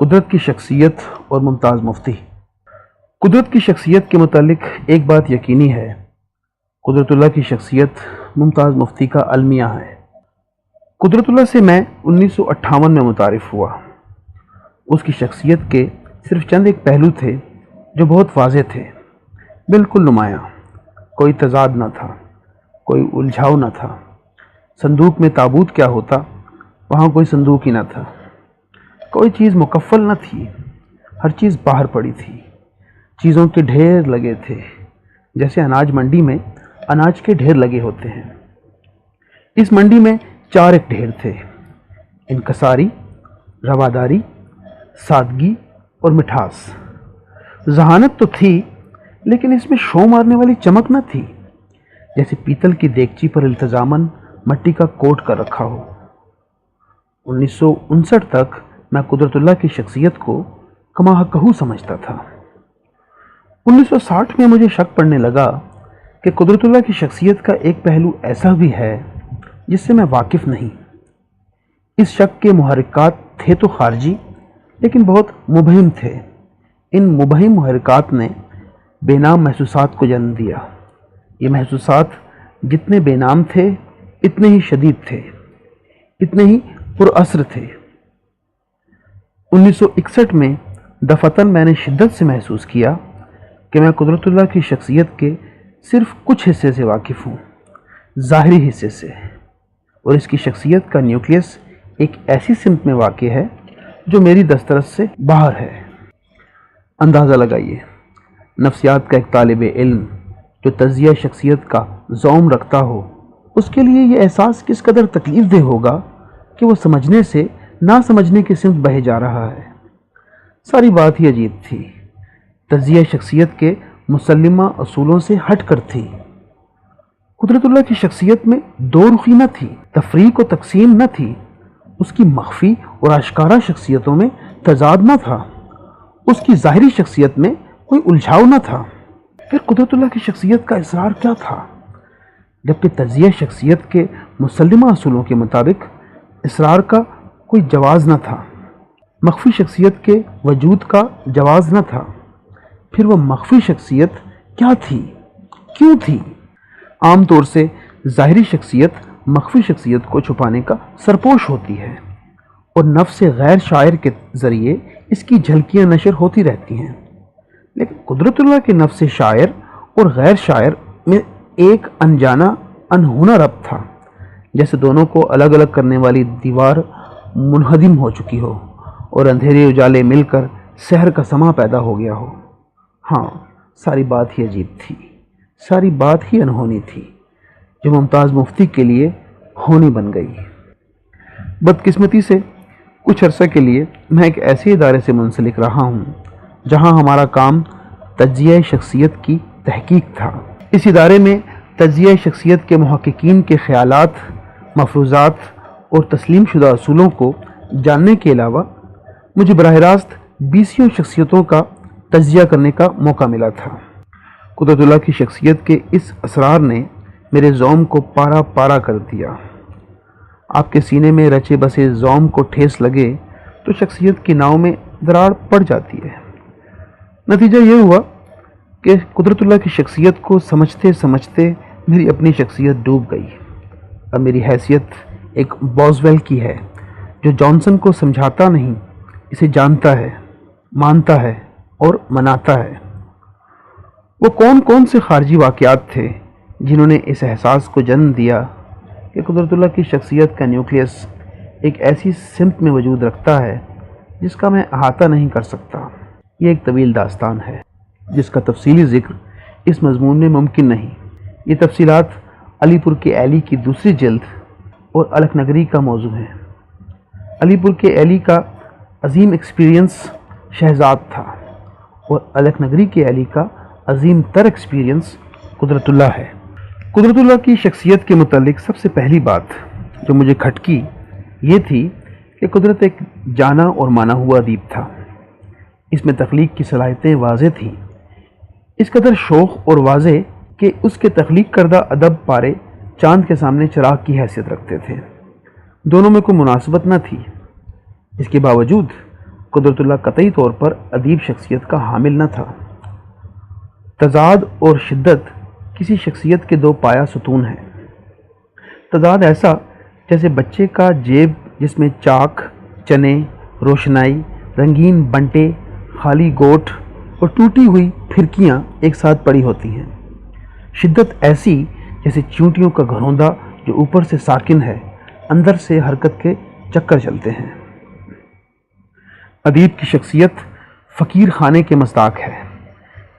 قدرت کی شخصیت اور ممتاز مفتی۔ قدرت کی شخصیت کے متعلق ایک بات یقینی ہے، قدرت اللہ کی شخصیت ممتاز مفتی کا المیہ ہے۔ قدرت اللہ سے میں 1958 میں متعارف ہوا۔ اس کی شخصیت کے صرف چند ایک پہلو تھے جو بہت واضح تھے، بالکل نمایاں۔ کوئی تضاد نہ تھا، کوئی الجھاؤ نہ تھا۔ صندوق میں تابوت کیا ہوتا، وہاں کوئی صندوق ہی نہ تھا۔ کوئی چیز مکفل نہ تھی، ہر چیز باہر پڑی تھی۔ چیزوں کے ڈھیر لگے تھے، جیسے اناج منڈی میں اناج کے ڈھیر لگے ہوتے ہیں۔ اس منڈی میں چار ایک ڈھیر تھے: انکساری، رواداری، سادگی اور مٹھاس۔ ذہانت تو تھی، لیکن اس میں شو مارنے والی چمک نہ تھی، جیسے پیتل کی دیگچی پر التزاماً مٹی کا کوٹ کر رکھا ہو۔ 1959 تک میں قدرت اللہ کی شخصیت کو کما حقہ سمجھتا تھا۔ 1960 میں مجھے شک پڑنے لگا کہ قدرت اللہ کی شخصیت کا ایک پہلو ایسا بھی ہے جس سے میں واقف نہیں۔ اس شک کے محرکات تھے تو خارجی، لیکن بہت مبہم تھے۔ ان مبہم محرکات نے بے نام محسوسات کو جنم دیا۔ یہ محسوسات جتنے بے نام تھے اتنے ہی شدید تھے، اتنے ہی پر اثر تھے۔ 1961 میں دفعتاً میں نے شدت سے محسوس کیا کہ میں قدرت اللہ کی شخصیت کے صرف کچھ حصے سے واقف ہوں، ظاہری حصے سے، اور اس کی شخصیت کا نیوکلیس ایک ایسی سمت میں واقع ہے جو میری دسترس سے باہر ہے۔ اندازہ لگائیے، نفسیات کا ایک طالب علم جو تجزیہ شخصیت کا ذوم رکھتا ہو، اس کے لیے یہ احساس کس قدر تکلیف دہ ہوگا کہ وہ سمجھنے سے نہ سمجھنے کی سمت بہہ جا رہا ہے۔ ساری بات ہی عجیب تھی، تجزیہ شخصیت کے مسلمہ اصولوں سے ہٹ کر تھی۔ قدرت اللہ کی شخصیت میں دو رخی نہ تھی، تفریق و تقسیم نہ تھی۔ اس کی مخفی اور آشکارا شخصیتوں میں تضاد نہ تھا، اس کی ظاہری شخصیت میں کوئی الجھاؤ نہ تھا۔ پھر قدرت اللہ کی شخصیت کا اسرار کیا تھا؟ جبکہ تجزیہ شخصیت کے مسلمہ اصولوں کے مطابق اسرار کا کوئی جواز نہ تھا، مخفی شخصیت کے وجود کا جواز نہ تھا، پھر وہ مخفی شخصیت کیا تھی، کیوں تھی؟ عام طور سے ظاہری شخصیت مخفی شخصیت کو چھپانے کا سرپوش ہوتی ہے، اور نفس غیر شاعر کے ذریعے اس کی جھلکیاں نشر ہوتی رہتی ہیں۔ لیکن قدرت اللہ کے نفس شاعر اور غیر شاعر میں ایک انجانا انہونا ربط تھا، جیسے دونوں کو الگ الگ کرنے والی دیوار منہدم ہو چکی ہو اور اندھیرے اجالے مل کر سحر کا سما پیدا ہو گیا ہو۔ ہاں، ساری بات ہی عجیب تھی، ساری بات ہی انہونی تھی، جو ممتاز مفتی کے لیے ہونی بن گئی۔ بدقسمتی سے کچھ عرصہ کے لیے میں ایک ایسے ادارے سے منسلک رہا ہوں جہاں ہمارا کام تجزیہ شخصیت کی تحقیق تھا۔ اس ادارے میں تجزیہ شخصیت کے محققین کے خیالات، مفروضات اور تسلیم شدہ اصولوں کو جاننے کے علاوہ مجھے براہ راست 20 شخصیتوں کا تجزیہ کرنے کا موقع ملا تھا۔ قدرت اللہ کی شخصیت کے اس اسرار نے میرے ذوم کو پارا پارا کر دیا۔ آپ کے سینے میں رچے بسے ذوم کو ٹھیس لگے تو شخصیت کی ناؤ میں دراڑ پڑ جاتی ہے۔ نتیجہ یہ ہوا کہ قدرت اللہ کی شخصیت کو سمجھتے سمجھتے میری اپنی شخصیت ڈوب گئی۔ اب میری حیثیت ایک بوزویل کی ہے جو جانسن کو سمجھاتا نہیں، اسے جانتا ہے، مانتا ہے اور مناتا ہے۔ وہ کون کون سے خارجی واقعات تھے جنہوں نے اس احساس کو جنم دیا کہ قدرت اللہ کی شخصیت کا نیوکلیس ایک ایسی سمت میں وجود رکھتا ہے جس کا میں احاطہ نہیں کر سکتا۔ یہ ایک طویل داستان ہے جس کا تفصیلی ذکر اس مضمون میں ممکن نہیں۔ یہ تفصیلات علی پور کے ایلی کی دوسری جلد اور الکھ نگری کا موضوع ہے۔ علی پور کے ایلی کا عظیم ایکسپیرینس شہزاد تھا، اور الکھ نگری کے ایلی کا عظیم تر ایکسپیرینس قدرت اللہ ہے۔ قدرت اللہ کی شخصیت کے متعلق سب سے پہلی بات جو مجھے کھٹکی یہ تھی کہ قدرت ایک جانا اور مانا ہوا ادیب تھا۔ اس میں تخلیق کی صلاحیتیں واضح تھیں، اس قدر شوخ اور واضح کہ اس کے تخلیق کردہ ادب پارے چاند کے سامنے چراغ کی حیثیت رکھتے تھے۔ دونوں میں کوئی مناسبت نہ تھی۔ اس کے باوجود قدرت اللہ قطعی طور پر ادیب شخصیت کا حامل نہ تھا۔ تضاد اور شدت کسی شخصیت کے دو پایہ ستون ہیں۔ تضاد ایسا جیسے بچے کا جیب جس میں چاک، چنے، روشنائی، رنگین بنٹے، خالی گوٹ اور ٹوٹی ہوئی پھرکیاں ایک ساتھ پڑی ہوتی ہیں۔ شدت ایسی جیسے چیونٹیوں کا گھروندا جو اوپر سے ساکن ہے، اندر سے حرکت کے چکر چلتے ہیں۔ ادیب کی شخصیت فقیر خانے کے مصداق ہے،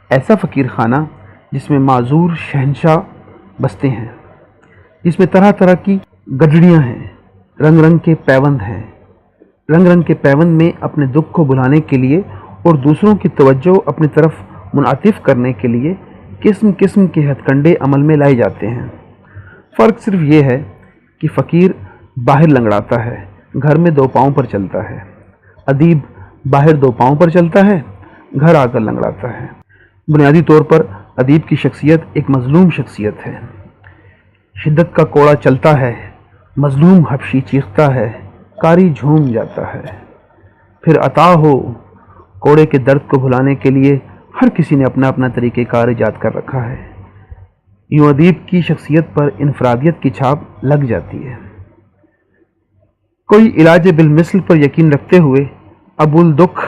ایسا فقیر خانہ جس میں معذور شہنشاہ بستے ہیں، جس میں طرح طرح کی گڈڑیاں ہیں، رنگ رنگ کے پیوند ہیں، رنگ رنگ کے پیوند میں اپنے دکھ کو بھلانے کے لیے اور دوسروں کی توجہ اپنی طرف منعطف کرنے کے لیے قسم قسم کے ہتھ کنڈے عمل میں لائے جاتے ہیں۔ فرق صرف یہ ہے کہ فقیر باہر لنگڑاتا ہے، گھر میں دو پاؤں پر چلتا ہے، ادیب باہر دو پاؤں پر چلتا ہے، گھر آ کر لنگڑاتا ہے۔ بنیادی طور پر ادیب کی شخصیت ایک مظلوم شخصیت ہے۔ شدت کا کوڑا چلتا ہے، مظلوم حبشی چیختا ہے، قاری جھوم جاتا ہے۔ پھر عطا ہو، کوڑے کے درد کو بھلانے کے لیے ہر کسی نے اپنا اپنا طریقہ کار ایجاد کر رکھا ہے۔ یوں ادیب کی شخصیت پر انفرادیت کی چھاپ لگ جاتی ہے۔ کوئی علاج بالمثل پر یقین رکھتے ہوئے ابو الدکھ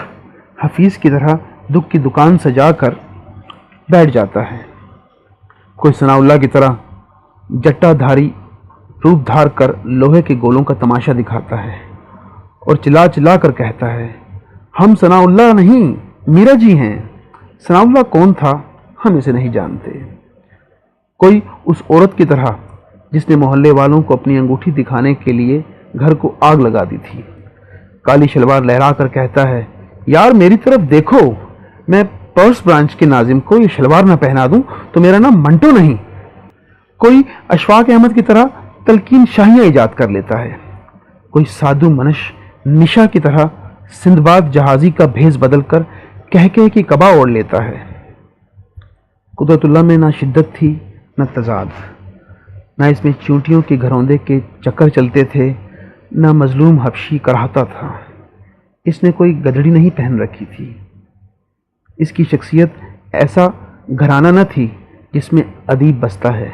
حفیظ کی طرح دکھ کی دکان سجا کر بیٹھ جاتا ہے۔ کوئی ثناء اللہ کی طرح جٹا دھاری روپ دھار کر لوہے کے گولوں کا تماشا دکھاتا ہے اور چلا چلا کر کہتا ہے، ہم ثناء اللہ نہیں، میرا جی ہیں۔ ثناء اللہ کون تھا؟ ہم اسے نہیں جانتے۔ کوئی اس عورت کی طرح جس نے محلے والوں کو اپنی انگوٹھی دکھانے کے لیے گھر کو آگ لگا دی تھی، کالی شلوار لہرا کر کہتا ہے، یار میری طرف دیکھو، میں پرس برانچ کے ناظم کو یہ شلوار نہ پہنا دوں تو میرا نام منٹو نہیں۔ کوئی اشفاق احمد کی طرح تلقین شاہیاں ایجاد کر لیتا ہے، کوئی سادھو منش نشا کی طرح سندباد جہازی کا بھیس بدل کر کہہ کی کبا اوڑھ لیتا ہے۔ قدرت اللہ میں نہ شدت تھی نہ تضاد، نہ اس میں چونٹیوں کے گھروندے کے چکر چلتے تھے، نہ مظلوم حبشی کراہتا تھا۔ اس نے کوئی گدڑی نہیں پہن رکھی تھی۔ اس کی شخصیت ایسا گھرانہ نہ تھی جس میں ادیب بستا ہے،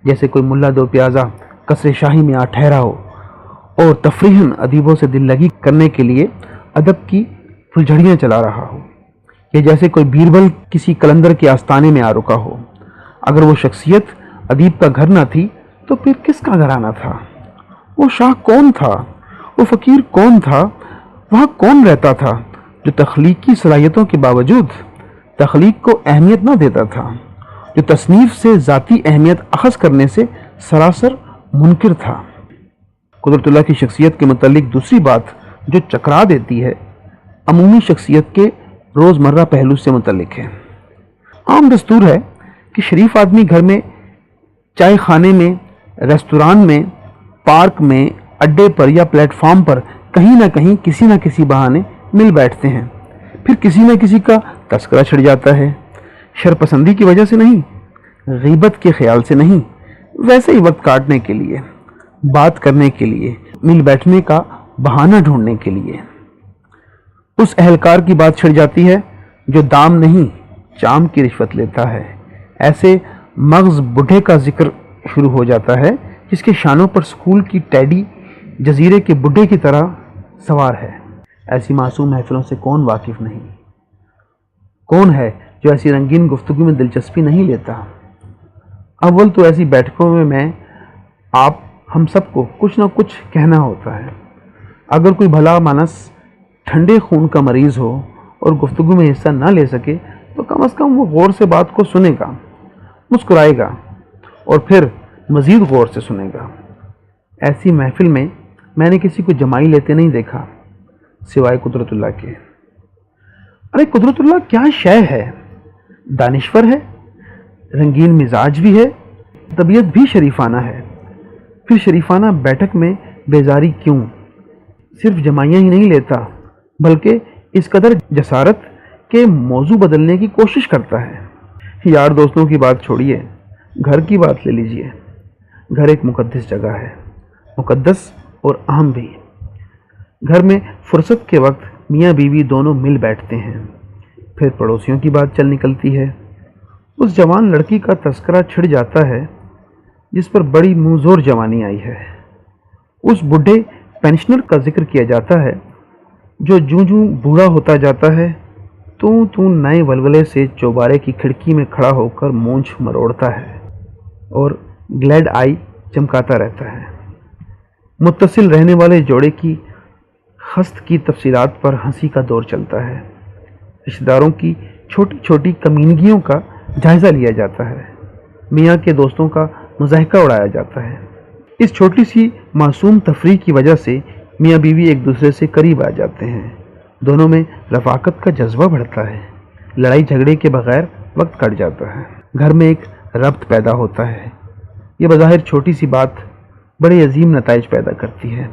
جیسے کوئی ملا دو پیازا قصر شاہی میں آ ٹھہرا ہو اور تفریحاً ادیبوں سے دل لگی کرنے کے لیے ادب کی پھلجھڑیاں چلا رہا ہو، یا جیسے کوئی بیربل کسی کلندر کے آستانے میں آ رکا ہو۔ اگر وہ شخصیت ادیب کا گھر نہ تھی تو پھر کس کا گھرانہ تھا؟ وہ شاہ کون تھا؟ وہ فقیر کون تھا؟ وہاں کون رہتا تھا جو تخلیقی صلاحیتوں کے باوجود تخلیق کو اہمیت نہ دیتا تھا، جو تصنیف سے ذاتی اہمیت اخذ کرنے سے سراسر منکر تھا؟ قدرت اللہ کی شخصیت کے متعلق دوسری بات جو چکرا دیتی ہے عمومی شخصیت کے روزمرہ پہلو سے متعلق ہے۔ عام دستور ہے کہ شریف آدمی گھر میں، چائے خانے میں، ریستوران میں، پارک میں، اڈے پر یا پلیٹ فارم پر کہیں نہ کہیں کسی نہ کسی بہانے مل بیٹھتے ہیں، پھر کسی نہ کسی کا تذکرہ چھڑ جاتا ہے۔ شرپسندی کی وجہ سے نہیں، غیبت کے خیال سے نہیں، ویسے ہی وقت کاٹنے کے لیے، بات کرنے کے لیے، مل بیٹھنے کا بہانہ ڈھونڈنے کے لیے۔ اس اہلکار کی بات چھڑ جاتی ہے جو دام نہیں چام کی رشوت لیتا ہے۔ ایسے مغز بڈھے کا ذکر شروع ہو جاتا ہے جس کے شانوں پر سکول کی ٹیڈی جزیرے کے بڈھے کی طرح سوار ہے۔ ایسی معصوم محفلوں سے کون واقف نہیں؟ کون ہے جو ایسی رنگین گفتگو میں دلچسپی نہیں لیتا؟ اول تو ایسی بیٹھکوں میں آپ ہم سب کو کچھ نہ کچھ کہنا ہوتا ہے۔ اگر کوئی بھلا مانس ٹھنڈے خون کا مریض ہو اور گفتگو میں حصہ نہ لے سکے تو کم از کم وہ غور سے بات کو سنے گا، مسکرائے گا اور پھر مزید غور سے سنے گا۔ ایسی محفل میں نے کسی کو جمائی لیتے نہیں دیکھا سوائے قدرت اللہ کے۔ ارے قدرت اللہ کیا شے ہے! دانشور ہے، رنگین مزاج بھی ہے، طبیعت بھی شریفانہ ہے۔ پھر شریفانہ بیٹھک میں بیزاری کیوں؟ صرف جمائیاں ہی نہیں لیتا بلکہ اس قدر جسارت کے موضوع بدلنے کی کوشش کرتا ہے۔ یار دوستوں کی بات چھوڑیے، گھر کی بات لے لیجئے۔ گھر ایک مقدس جگہ ہے، مقدس اور اہم بھی۔ گھر میں فرصت کے وقت میاں بیوی دونوں مل بیٹھتے ہیں۔ پھر پڑوسیوں کی بات چل نکلتی ہے۔ اس جوان لڑکی کا تذکرہ چھڑ جاتا ہے جس پر بڑی منظور جوانی آئی ہے۔ اس بڈھے پینشنر کا ذکر کیا جاتا ہے جو جوں جوں بوڑھا ہوتا جاتا ہے تو نئے ولولے سے چوبارے کی کھڑکی میں کھڑا ہو کر مونچھ مروڑتا ہے اور گلیڈ آئی چمکاتا رہتا ہے۔ متصل رہنے والے جوڑے کی خست کی تفصیلات پر ہنسی کا دور چلتا ہے۔ رشتہ داروں کی چھوٹی چھوٹی کمینگیوں کا جائزہ لیا جاتا ہے۔ میاں کے دوستوں کا مضاحکہ اڑایا جاتا ہے۔ اس چھوٹی سی معصوم تفریح کی وجہ سے میاں بیوی ایک دوسرے سے قریب آ جاتے ہیں۔ دونوں میں رفاقت کا جذبہ بڑھتا ہے۔ لڑائی جھگڑے کے بغیر وقت کٹ جاتا ہے۔ گھر میں ایک ربط پیدا ہوتا ہے۔ یہ بظاہر چھوٹی سی بات بڑے عظیم نتائج پیدا کرتی ہے۔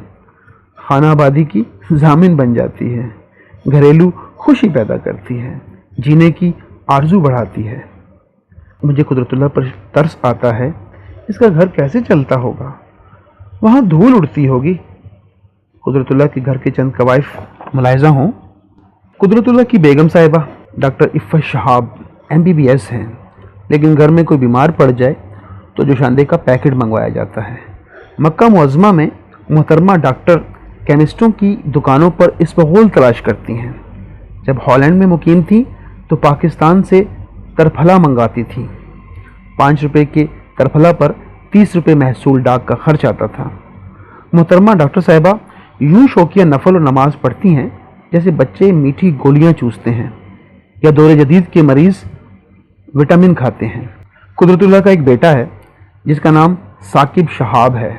خانہ آبادی کی ضامن بن جاتی ہے، گھریلو خوشی پیدا کرتی ہے، جینے کی آرزو بڑھاتی ہے۔ مجھے قدرت اللہ پر ترس آتا ہے، اس کا گھر کیسے چلتا ہوگا؟ وہاں دھول اڑتی ہوگی۔ قدرت اللہ کے گھر کے چند کوائف ملاحظہ ہوں۔ قدرت اللہ کی بیگم صاحبہ ڈاکٹر عفت شہاب MBBS ہیں، لیکن گھر میں کوئی بیمار پڑ جائے تو جوشاندے کا پیکٹ منگوایا جاتا ہے۔ مکہ معظمہ میں محترمہ ڈاکٹر کیمسٹوں کی دکانوں پر اسپغول تلاش کرتی ہیں۔ جب ہالینڈ میں مقیم تھی تو پاکستان سے ترپھلا منگاتی تھی۔ 5 روپے کے ترپھلا پر 30 روپے محصول ڈاک کا خرچ آتا تھا۔ محترمہ ڈاکٹر صاحبہ یوں شوقیہ نفل و نماز پڑھتی ہیں جیسے بچے میٹھی گولیاں چوستے ہیں یا دور جدید کے مریض وٹامن کھاتے ہیں۔ قدرت اللہ کا ایک بیٹا ہے جس کا نام ثاقب شہاب ہے۔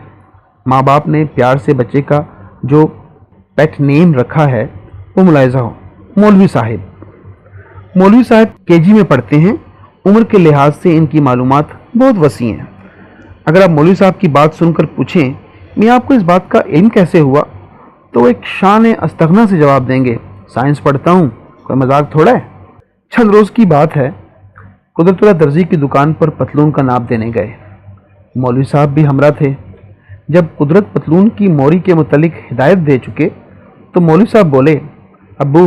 ماں باپ نے پیار سے بچے کا جو پیٹ نیم رکھا ہے وہ ملاحظہ ہو، مولوی صاحب۔ مولوی صاحب KG میں پڑھتے ہیں۔ عمر کے لحاظ سے ان کی معلومات بہت وسیع ہیں۔ اگر آپ مولوی صاحب کی بات سن کر پوچھیں میں آپ کو اس بات کا علم کیسے ہوا تو وہ ایک شان استغنا سے جواب دیں گے، سائنس پڑھتا ہوں، کوئی مذاق تھوڑا ہے۔ چند روز کی بات ہے، قدرت اللہ درزی کی دکان پر پتلون کا ناپ دینے گئے۔ مولوی صاحب بھی ہمراہ تھے۔ جب قدرت پتلون کی موری کے متعلق ہدایت دے چکے تو مولوی صاحب بولے، ابو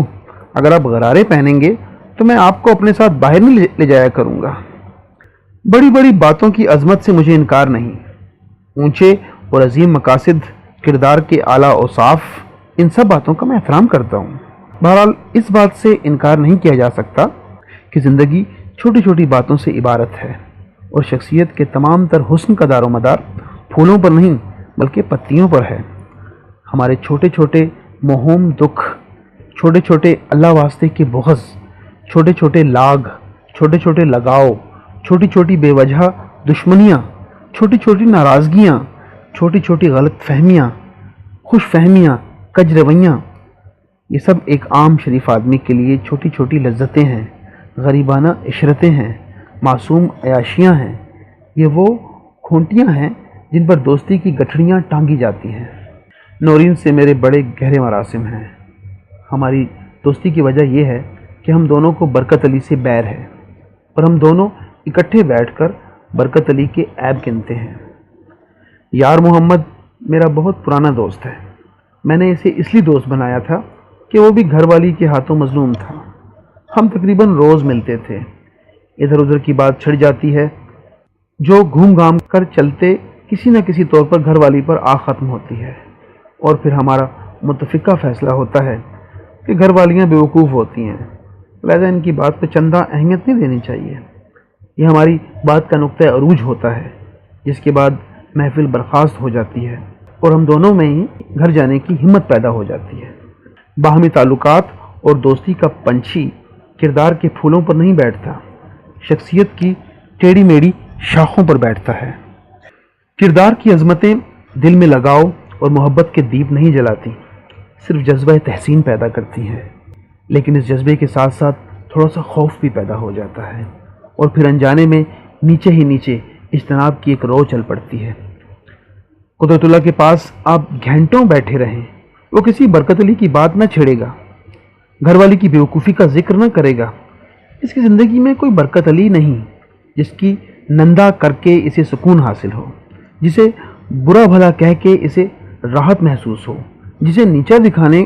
اگر آپ غرارے پہنیں گے تو میں آپ کو اپنے ساتھ باہر نہیں لے جایا کروں گا۔ بڑی بڑی باتوں کی عظمت سے مجھے انکار نہیں، اونچے اور عظیم مقاصد، کردار کے اعلیٰ اوصاف، ان سب باتوں کا میں احترام کرتا ہوں۔ بہرحال اس بات سے انکار نہیں کیا جا سکتا کہ زندگی چھوٹی چھوٹی باتوں سے عبارت ہے اور شخصیت کے تمام تر حسن کا دار و مدار پھولوں پر نہیں بلکہ پتیوں پر ہے۔ ہمارے چھوٹے چھوٹے موہوم دکھ، چھوٹے چھوٹے اللہ واسطے کے بغض، چھوٹے چھوٹے لاگ، چھوٹے چھوٹے لگاؤ، چھوٹی چھوٹی بے وجہ دشمنیاں، چھوٹی چھوٹی ناراضگیاں، چھوٹی چھوٹی غلط فہمیاں، خوش فہمیاں، کج رویاں، یہ سب ایک عام شریف آدمی کے لیے چھوٹی چھوٹی لذتیں ہیں، غریبانہ عشرتیں ہیں، معصوم عیاشیاں ہیں۔ یہ وہ کھونٹیاں ہیں جن پر دوستی کی گٹھڑیاں ٹانگی جاتی ہیں۔ نورین سے میرے بڑے گہرے مراسم ہیں۔ ہماری دوستی کی وجہ یہ ہے کہ ہم دونوں کو برکت علی سے بیر ہے اور ہم دونوں اکٹھے بیٹھ کر برکت علی کے عیب گنتے ہیں۔ یار محمد میرا بہت پرانا دوست ہے۔ میں نے اسے اس لیے دوست بنایا تھا کہ وہ بھی گھر والی کے ہاتھوں مظلوم تھا۔ ہم تقریباً روز ملتے تھے۔ ادھر ادھر کی بات چھڑ جاتی ہے جو گھوم گھام کر چلتے کسی نہ کسی طور پر گھر والی پر آ ختم ہوتی ہے، اور پھر ہمارا متفقہ فیصلہ ہوتا ہے کہ گھر والیاں بیوقوف ہوتی ہیں، لہذا ان کی بات پہ چندہ اہمیت نہیں دینی چاہیے۔ یہ ہماری بات کا نقطہ عروج ہوتا ہے، جس کے بعد محفل برخاست ہو جاتی ہے اور ہم دونوں میں ہی گھر جانے کی ہمت پیدا ہو جاتی ہے۔ باہمی تعلقات اور دوستی کا پنچھی کردار کے پھولوں پر نہیں بیٹھتا، شخصیت کی ٹیڑھی میڑھی شاخوں پر بیٹھتا ہے۔ کردار کی عظمتیں دل میں لگاؤ اور محبت کے دیپ نہیں جلاتی، صرف جذبہ تحسین پیدا کرتی ہیں، لیکن اس جذبے کے ساتھ ساتھ تھوڑا سا خوف بھی پیدا ہو جاتا ہے اور پھر انجانے میں نیچے ہی نیچے اجتناب کی ایک رو چل پڑتی ہے۔ قدرت اللہ کے پاس آپ گھنٹوں بیٹھے رہیں، وہ کسی برکت علی کی بات نہ چھیڑے گا، گھر والی کی بیوقوفی کا ذکر نہ کرے گا۔ اس کی زندگی میں کوئی برکت علی نہیں جس کی نندا کر کے اسے سکون حاصل ہو، جسے برا بھلا کہہ کے اسے راحت محسوس ہو، جسے نیچا دکھانے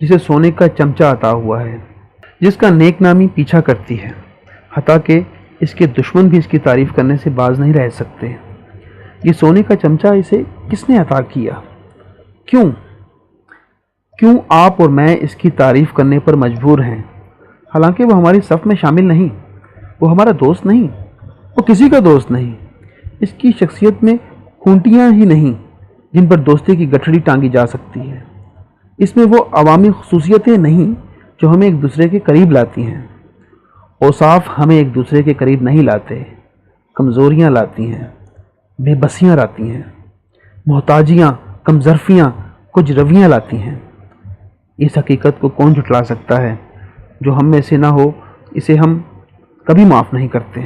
جسے سونے کا چمچہ عطا ہوا ہے، جس کا نیک نامی پیچھا کرتی ہے، حتیٰ کہ اس کے دشمن بھی اس کی تعریف کرنے سے باز نہیں رہ سکتے۔ یہ سونے کا چمچہ اسے کس نے عطا کیا؟ کیوں آپ اور میں اس کی تعریف کرنے پر مجبور ہیں، حالانکہ وہ ہماری صف میں شامل نہیں، وہ ہمارا دوست نہیں، وہ کسی کا دوست نہیں۔ اس کی شخصیت میں کھونٹیاں ہی نہیں جن پر دوستی کی گٹھڑی ٹانگی جا سکتی ہے۔ اس میں وہ عوامی خصوصیتیں نہیں جو ہمیں ایک دوسرے کے قریب لاتی ہیں۔ اوصاف ہمیں ایک دوسرے کے قریب نہیں لاتے، کمزوریاں لاتی ہیں، بے بسیاں لاتی ہیں، محتاجیاں، کمظرفیاں، کچھ رویاں لاتی ہیں۔ اس حقیقت کو کون جھٹلا سکتا ہے؟ جو ہم میں سے نہ ہو اسے ہم کبھی معاف نہیں کرتے۔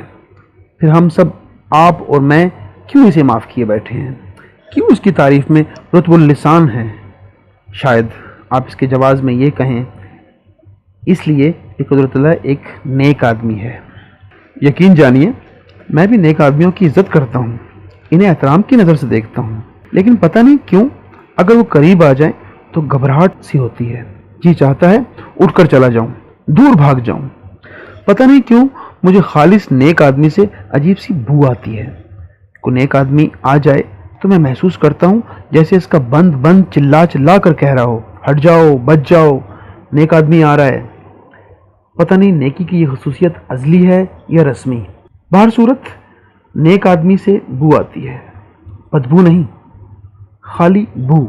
پھر ہم سب، آپ اور میں، کیوں اسے معاف کیے بیٹھے ہیں؟ کیوں اس کی تعریف میں رطب اللسان ہے؟ شاید آپ اس کے جواز میں یہ کہیں، اس لیے کہ قدرت اللہ ایک نیک آدمی ہے۔ یقین جانیے میں بھی نیک آدمیوں کی عزت کرتا ہوں، انہیں احترام کی نظر سے دیکھتا ہوں، لیکن پتہ نہیں کیوں اگر وہ قریب آ جائیں تو گھبراہٹ سی ہوتی ہے، جی چاہتا ہے اٹھ کر چلا جاؤں، دور بھاگ جاؤں۔ پتہ نہیں کیوں مجھے خالص نیک آدمی سے عجیب سی بو آتی ہے۔ کوئی نیک آدمی آ جائے تو میں محسوس کرتا ہوں جیسے اس کا بند چلا کر کہہ رہا ہو، ہٹ جاؤ، بچ جاؤ، نیک آدمی آ رہا ہے۔ پتہ نہیں نیکی کی یہ خصوصیت ازلی ہے یا رسمی۔ بہر صورت نیک آدمی سے بو آتی ہے، بدبو نہیں، خالی بو۔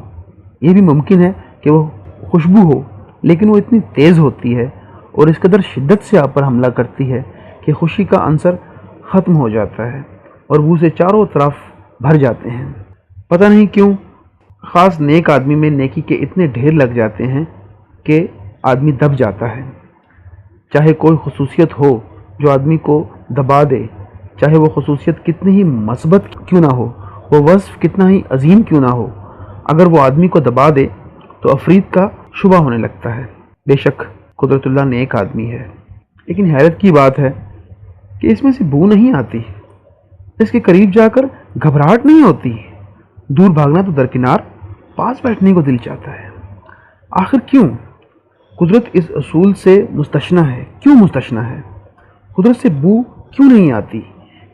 یہ بھی ممکن ہے کہ وہ خوشبو ہو، لیکن وہ اتنی تیز ہوتی ہے اور اس قدر شدت سے آپ پر حملہ کرتی ہے کہ خوشی کا عنصر ختم ہو جاتا ہے اور بو سے چاروں طرف بھر جاتے ہیں۔ پتہ نہیں کیوں خاص نیک آدمی میں نیکی کے اتنے ڈھیر لگ جاتے ہیں کہ آدمی دب جاتا ہے۔ چاہے کوئی خصوصیت ہو جو آدمی کو دبا دے، چاہے وہ خصوصیت کتنی ہی مثبت کیوں نہ ہو، وہ وصف کتنا ہی عظیم کیوں نہ ہو، اگر وہ آدمی کو دبا دے تو افرید کا شبہ ہونے لگتا ہے۔ بے شک قدرت اللہ نیک آدمی ہے، لیکن حیرت کی بات ہے کہ اس میں سے بو نہیں آتی، اس کے قریب جا کر گھبراہٹ نہیں ہوتی۔ دور بھاگنا تو درکنار، پاس بیٹھنے کو دل چاہتا ہے۔ آخر کیوں؟ قدرت اس اصول سے مستثنیٰ ہے۔ کیوں مستثنیٰ ہے؟ قدرت سے بو کیوں نہیں آتی؟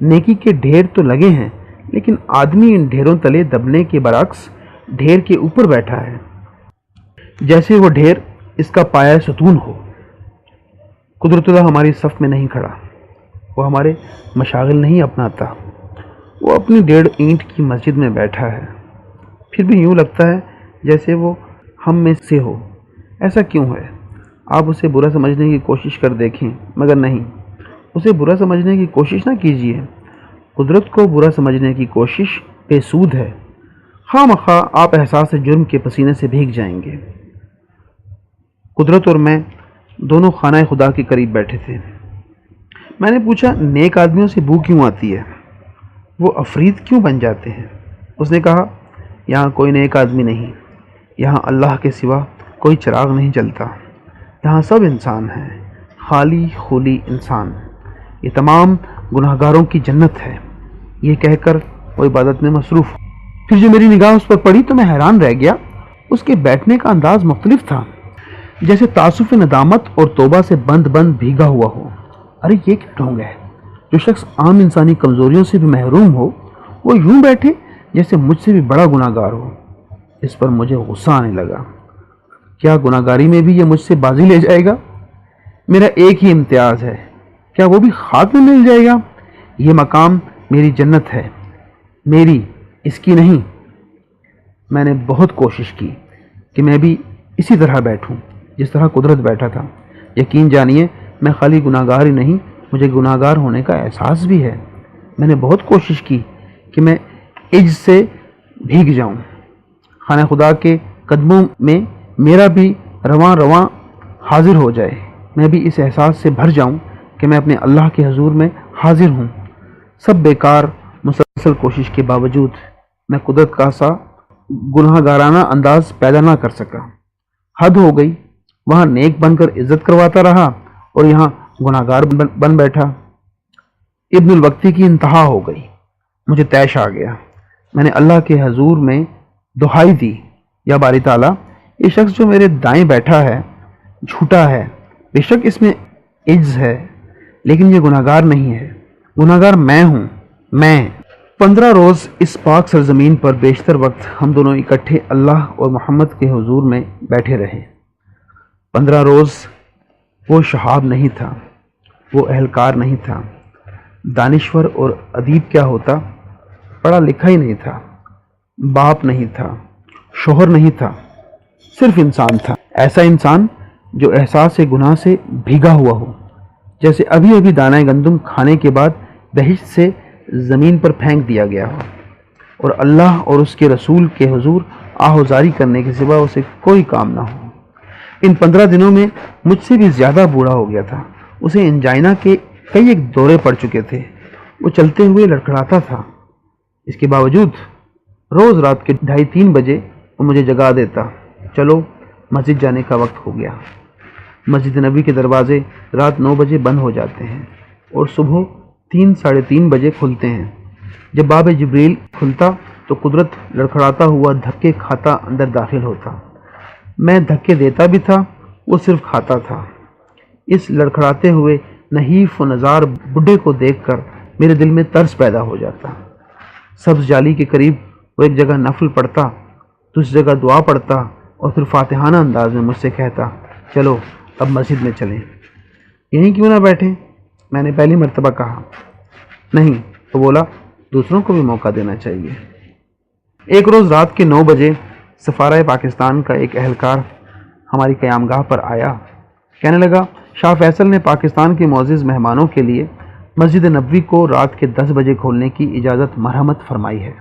نیکی کے ڈھیر تو لگے ہیں، لیکن آدمی ان ڈھیروں تلے دبنے کے برعکس ڈھیر کے اوپر بیٹھا ہے، جیسے وہ ڈھیر اس کا پایہ ستون ہو۔ قدرت اللہ ہماری صف میں نہیں کھڑا، وہ ہمارے مشاغل نہیں اپناتا، وہ اپنی 1.5 اینٹ کی مسجد میں بیٹھا ہے۔ پھر بھی یوں لگتا ہے جیسے وہ ہم میں سے ہو۔ ایسا کیوں ہے؟ آپ اسے برا سمجھنے کی کوشش کر دیکھیں، مگر نہیں، اسے برا سمجھنے کی کوشش نہ کیجیے۔ قدرت کو برا سمجھنے کی کوشش بے سود ہے، خواہ مخواہ آپ احساس جرم کے پسینے سے بھیگ جائیں گے۔ قدرت اور میں دونوں خانہ خدا کے قریب بیٹھے تھے۔ میں نے پوچھا نیک آدمیوں سے بو کیوں آتی ہے، وہ افرید کیوں بن جاتے ہیں؟ اس نے کہا یہاں کوئی نیک آدمی نہیں، یہاں اللہ کے سوا کوئی چراغ نہیں جلتا، یہاں سب انسان ہیں، خالی خولی انسان، یہ تمام گناہ گاروں کی جنت ہے۔ یہ کہہ کر وہ عبادت میں مصروف۔ پھر جو میری نگاہ اس پر پڑی تو میں حیران رہ گیا۔ اس کے بیٹھنے کا انداز مختلف تھا، جیسے تاسف ندامت اور توبہ سے بند بھیگا ہوا ہو۔ ارے یہ کیا ڈھونگ ہے؟ جو شخص عام انسانی کمزوریوں سے بھی محروم ہو وہ یوں بیٹھے جیسے مجھ سے بھی بڑا گناہ گار ہو۔ اس پر مجھے غصہ آنے لگا۔ کیا گناہ گاری میں بھی یہ مجھ سے بازی لے جائے گا؟ میرا ایک ہی امتیاز ہے، کیا وہ بھی خاک میں مل جائے گا؟ یہ مقام میری جنت ہے، میری، اس کی نہیں۔ میں نے بہت کوشش کی کہ میں بھی اسی طرح بیٹھوں جس طرح قدرت بیٹھا تھا۔ یقین جانیے میں خالی گناہ گار ہی نہیں، مجھے گناہ گار ہونے کا احساس بھی ہے۔ میں نے بہت کوشش کی کہ میں عجز سے بھیگ جاؤں، خانہ خدا کے قدموں میں میرا بھی رواں حاضر ہو جائے، میں بھی اس احساس سے بھر جاؤں کہ میں اپنے اللہ کے حضور میں حاضر ہوں۔ سب بیکار مسلسل کوشش کے باوجود میں قدرت کا سا گناہ گارانہ انداز پیدا نہ کر سکا۔ حد ہو گئی، وہاں نیک بن کر عزت کرواتا رہا اور یہاں گناہ گار بن بیٹھا۔ ابن الوقتی کی انتہا ہو گئی، مجھے طیش آ گیا۔ میں نے اللہ کے حضور میں دہائی دی، یا باری تعالیٰ یہ شخص جو میرے دائیں بیٹھا ہے جھوٹا ہے، بے شک اس میں عجز ہے، لیکن یہ گناہگار نہیں ہے، گناہگار میں ہوں، میں۔ 15 روز اس پاک سرزمین پر بیشتر وقت ہم دونوں اکٹھے اللہ اور محمد کے حضور میں بیٹھے رہے۔ 15 روز وہ شہاب نہیں تھا، وہ اہلکار نہیں تھا، دانشور اور ادیب کیا ہوتا، پڑھا لکھا ہی نہیں تھا، باپ نہیں تھا، شوہر نہیں تھا، صرف انسان تھا۔ ایسا انسان جو احساس گناہ سے بھیگا ہوا ہو، جیسے ابھی ابھی دانہ گندم کھانے کے بعد بہشت سے زمین پر پھینک دیا گیا ہو، اور اللہ اور اس کے رسول کے حضور آہوزاری کرنے کے سوا اسے کوئی کام نہ ہو۔ ان 15 دنوں میں مجھ سے بھی زیادہ بوڑھا ہو گیا تھا، اسے انجائنا کے کئی ایک دورے پڑ چکے تھے، وہ چلتے ہوئے لڑکھڑاتا تھا۔ اس کے باوجود روز رات کے 2:30-3 بجے وہ مجھے جگا دیتا، چلو مسجد جانے کا وقت ہو گیا۔ مسجد نبی کے دروازے رات 9 بجے بند ہو جاتے ہیں اور صبح 3-3:30 بجے کھلتے ہیں۔ جب باب جبریل کھلتا تو قدرت لڑکھڑاتا ہوا دھکے کھاتا اندر داخل ہوتا۔ میں دھکے دیتا بھی تھا، وہ صرف کھاتا تھا۔ اس لڑکھڑاتے ہوئے نحیف و نزار بڈھے کو دیکھ کر میرے دل میں ترس پیدا ہو جاتا۔ سبز جالی کے قریب وہ ایک جگہ نفل پڑھتا، دوسری جگہ دعا پڑھتا اور پھر فاتحانہ انداز میں مجھ سے کہتا، چلو اب مسجد میں چلیں۔ یہیں کیوں نہ بیٹھیں؟ میں نے پہلی مرتبہ کہا۔ نہیں، وہ بولا، دوسروں کو بھی موقع دینا چاہیے۔ ایک روز رات کے 9 بجے سفارہ پاکستان کا ایک اہلکار ہماری قیام گاہ پر آیا، کہنے لگا، شاہ فیصل نے پاکستان کے معزز مہمانوں کے لیے مسجد نبوی کو رات کے 10 بجے کھولنے کی اجازت مرحمت فرمائی ہے،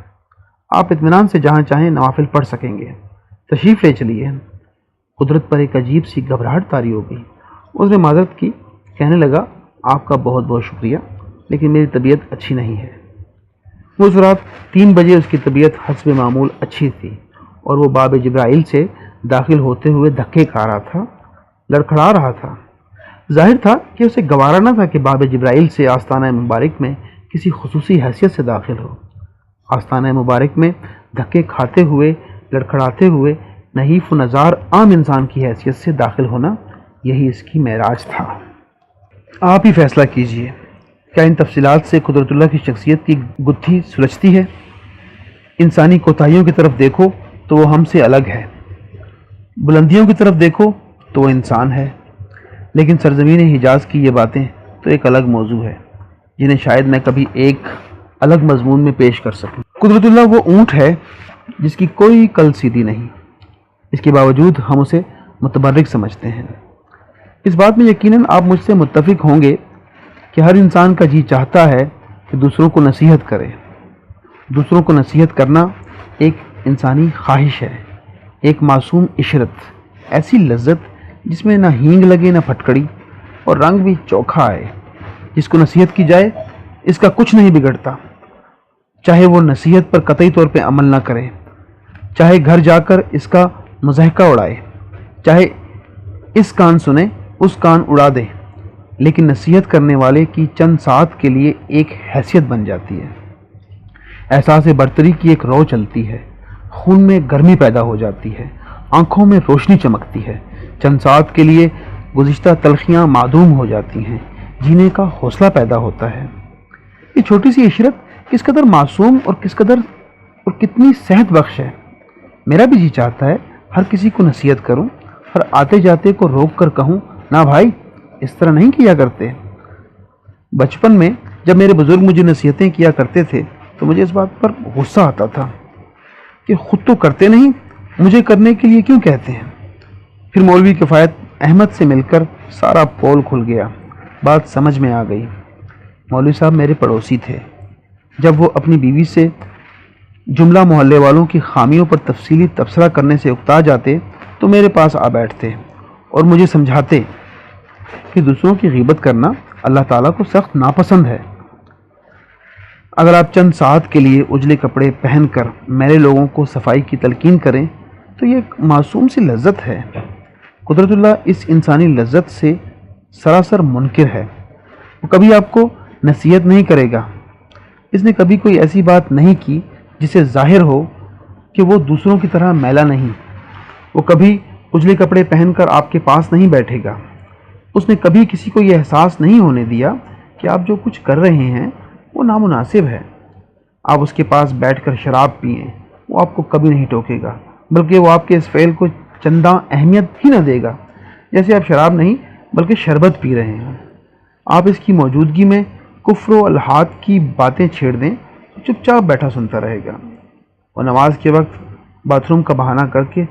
آپ اطمینان سے جہاں چاہیں نوافل پڑھ سکیں گے، تشریف لے چلیے۔ قدرت پر ایک عجیب سی گھبراہٹ طاری ہو گئی۔ اس نے معذرت کی، کہنے لگا، آپ کا بہت بہت شکریہ، لیکن میری طبیعت اچھی نہیں ہے۔ اس رات 3 بجے اس کی طبیعت حسب معمول اچھی تھی اور وہ باب جبرائیل سے داخل ہوتے ہوئے دھکے کھا رہا تھا، لڑکھڑا رہا تھا۔ ظاہر تھا کہ اسے گوارا نہ تھا کہ باب جبرائیل سے آستانہ مبارک میں کسی خصوصی حیثیت سے داخل ہو۔ آستانہ مبارک میں دھکے کھاتے ہوئے، لڑکھڑاتے ہوئے، نحیف و نزار عام انسان کی حیثیت سے داخل ہونا، یہی اس کی معراج تھا۔ آپ ہی فیصلہ کیجئے، کیا ان تفصیلات سے قدرت اللہ کی شخصیت کی گتھی سلجھتی ہے؟ انسانی کوتاہیوں کی طرف دیکھو تو وہ ہم سے الگ ہے، بلندیوں کی طرف دیکھو تو وہ انسان ہے، لیکن سرزمین حجاز کی یہ باتیں تو ایک الگ موضوع ہے، جنہیں شاید میں کبھی ایک الگ مضمون میں پیش کر سکوں۔ قدرت اللہ وہ اونٹ ہے جس کی کوئی کل سیدھی نہیں، اس کے باوجود ہم اسے متبرک سمجھتے ہیں۔ اس بات میں یقیناً آپ مجھ سے متفق ہوں گے کہ ہر انسان کا جی چاہتا ہے کہ دوسروں کو نصیحت کرے۔ دوسروں کو نصیحت کرنا ایک انسانی خواہش ہے، ایک معصوم عشرت، ایسی لذت جس میں نہ ہینگ لگے نہ پھٹکڑی، اور رنگ بھی چوکھا آئے۔ جس کو نصیحت کی جائے اس کا کچھ نہیں بگڑتا، چاہے وہ نصیحت پر قطعی طور پہ عمل نہ کرے، چاہے گھر جا کر اس کا مضحکہ اڑائے، چاہے اس کان سنے اس کان اڑا دے، لیکن نصیحت کرنے والے کی چند ساعت کے لیے ایک حیثیت بن جاتی ہے۔ احساس برتری کی ایک رو چلتی ہے، خون میں گرمی پیدا ہو جاتی ہے، آنکھوں میں روشنی چمکتی ہے، چند ساعت کے لیے گزشتہ تلخیاں معدوم ہو جاتی ہیں، جینے کا حوصلہ پیدا ہوتا ہے۔ یہ چھوٹی سی عشرت کس قدر معصوم اور کس قدر اور کتنی صحت بخش ہے۔ میرا بھی جی چاہتا ہے ہر کسی کو نصیحت کروں، ہر آتے جاتے کو روک کر کہوں، نہ بھائی اس طرح نہیں کیا کرتے۔ بچپن میں جب میرے بزرگ مجھے نصیحتیں کیا کرتے تھے تو مجھے اس بات پر غصہ آتا تھا کہ خود تو کرتے نہیں، مجھے کرنے کے لیے کیوں کہتے ہیں۔ پھر مولوی کفایت احمد سے مل کر سارا پول کھل گیا، بات سمجھ میں آ گئی۔ مولوی صاحب میرے پڑوسی تھے۔ جب وہ اپنی بیوی سے جملہ محلے والوں کی خامیوں پر تفصیلی تبصرہ کرنے سے اکتا جاتے تو میرے پاس آ بیٹھتے اور مجھے سمجھاتے کہ دوسروں کی غیبت کرنا اللہ تعالیٰ کو سخت ناپسند ہے۔ اگر آپ چند ساعت کے لیے اجلے کپڑے پہن کر میرے لوگوں کو صفائی کی تلقین کریں تو یہ ایک معصوم سی لذت ہے۔ قدرت اللہ اس انسانی لذت سے سراسر منکر ہے۔ وہ کبھی آپ کو نصیحت نہیں کرے گا، اس نے کبھی کوئی ایسی بات نہیں کی جسے ظاہر ہو کہ وہ دوسروں کی طرح میلا نہیں۔ وہ کبھی اجلے کپڑے پہن کر آپ کے پاس نہیں بیٹھے گا۔ اس نے کبھی کسی کو یہ احساس نہیں ہونے دیا کہ آپ جو کچھ کر رہے ہیں وہ نامناسب ہے۔ آپ اس کے پاس بیٹھ کر شراب پئیں، وہ آپ کو کبھی نہیں ٹوکے گا، بلکہ وہ آپ کے اس فعل کو چنداں اہمیت ہی نہ دے گا جیسے آپ شراب نہیں بلکہ شربت پی رہے ہیں۔ آپ اس کی موجودگی میں کفر و الحاد کی باتیں چھیڑ دیں، چپ چاپ بیٹھا سنتا رہے گا، اور نماز کے وقت باتھ روم کا بہانہ کر کے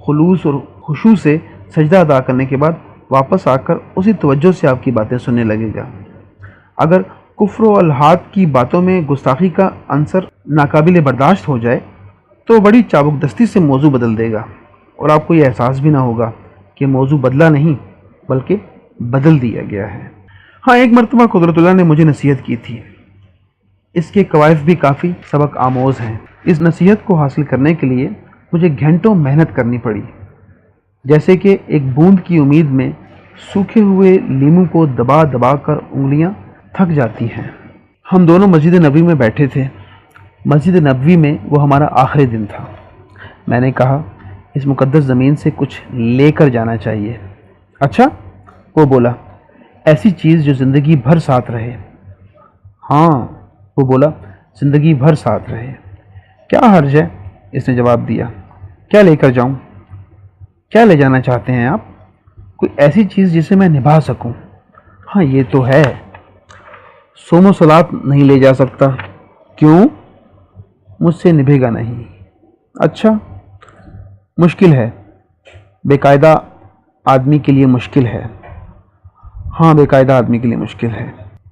خلوص اور خشوع سے سجدہ ادا کرنے کے بعد واپس آ کر اسی توجہ سے آپ کی باتیں سننے لگے گا۔ اگر کفر و الحاد کی باتوں میں گستاخی کا عنصر ناقابل برداشت ہو جائے تو بڑی چابک دستی سے موضوع بدل دے گا، اور آپ کو یہ احساس بھی نہ ہوگا کہ موضوع بدلا نہیں بلکہ بدل دیا گیا ہے۔ ہاں، ایک مرتبہ قدرت اللہ نے مجھے نصیحت کی تھی۔ اس کے قوائف بھی کافی سبق آموز ہیں۔ اس نصیحت کو حاصل کرنے کے لیے مجھے گھنٹوں محنت کرنی پڑی، جیسے کہ ایک بوند کی امید میں سوکھے ہوئے لیموں کو دبا دبا کر انگلیاں تھک جاتی ہیں۔ ہم دونوں مسجد نبوی میں بیٹھے تھے۔ مسجد نبوی میں وہ ہمارا آخری دن تھا۔ میں نے کہا، اس مقدس زمین سے کچھ لے کر جانا چاہیے۔ اچھا؟ وہ بولا، ایسی چیز جو زندگی بھر ساتھ رہے۔ ہاں، وہ بولا، زندگی بھر ساتھ رہے۔ کیا حرج ہے؟ اس نے جواب دیا۔ کیا لے کر جاؤں؟ کیا لے جانا چاہتے ہیں آپ؟ کوئی ایسی چیز جسے میں نبھا سکوں۔ ہاں، یہ تو ہے، صوم و صلات نہیں لے جا سکتا۔ کیوں؟ مجھ سے نبھے گا نہیں۔ اچھا، مشکل ہے، بے قاعدہ آدمی کے لیے مشکل ہے۔ ہاں، بے قاعدہ آدمی کے لیے مشکل ہے۔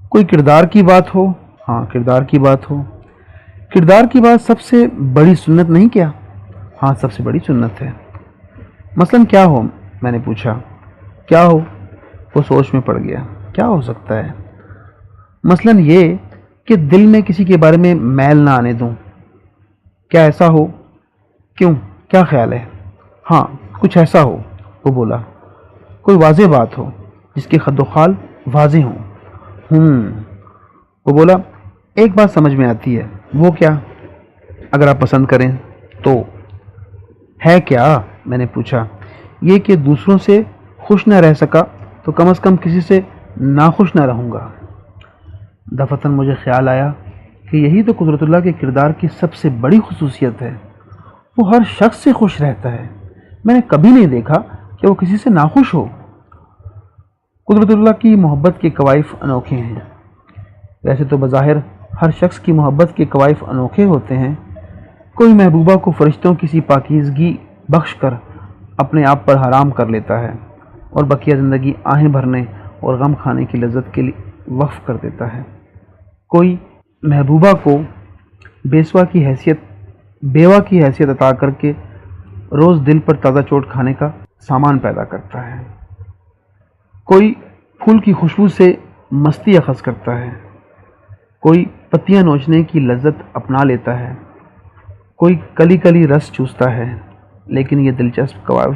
کوئی کردار کی بات ہو۔ ہاں، کردار کی بات ہو۔ کردار کی بات سب سے بڑی سنت نہیں کیا؟ ہاں، سب سے بڑی سنت ہے۔ مثلاً کیا ہو؟ میں نے پوچھا۔ کیا ہو؟ وہ سوچ میں پڑ گیا۔ کیا ہو سکتا ہے؟ مثلاً یہ کہ دل میں کسی کے بارے میں میل نہ آنے دوں۔ کیا ایسا ہو؟ کیوں؟ کیا خیال ہے؟ ہاں، کچھ ایسا ہو، وہ بولا، کوئی واضح بات ہو جس کے خد و خال واضح ہوں۔ وہ بولا، ایک بات سمجھ میں آتی ہے۔ وہ کیا؟ اگر آپ پسند کریں تو۔ ہے کیا؟ میں نے پوچھا۔ یہ کہ دوسروں سے خوش نہ رہ سکا تو کم از کم کسی سے ناخوش نہ رہوں گا۔ دفعتاً مجھے خیال آیا کہ یہی تو قدرت اللہ کے کردار کی سب سے بڑی خصوصیت ہے۔ وہ ہر شخص سے خوش رہتا ہے۔ میں نے کبھی نہیں دیکھا کہ وہ کسی سے ناخوش ہو۔ قدرت اللہ کی محبت کے قوائف انوکھے ہیں۔ ویسے تو بظاہر ہر شخص کی محبت کے قوائف انوکھے ہوتے ہیں۔ کوئی محبوبہ کو فرشتوں کی سی پاکیزگی بخش کر اپنے آپ پر حرام کر لیتا ہے اور بقیہ زندگی آہیں بھرنے اور غم کھانے کی لذت کے لیے وقف کر دیتا ہے۔ کوئی محبوبہ کو بیوہ کی حیثیت عطا کر کے روز دل پر تازہ چوٹ کھانے کا سامان پیدا کرتا ہے۔ کوئی پھول کی خوشبو سے مستی اخذ کرتا ہے۔ کوئی پتیاں نوچنے کی لذت اپنا لیتا ہے۔ کوئی کلی کلی رس چوستا ہے۔ لیکن یہ دلچسپ قوائف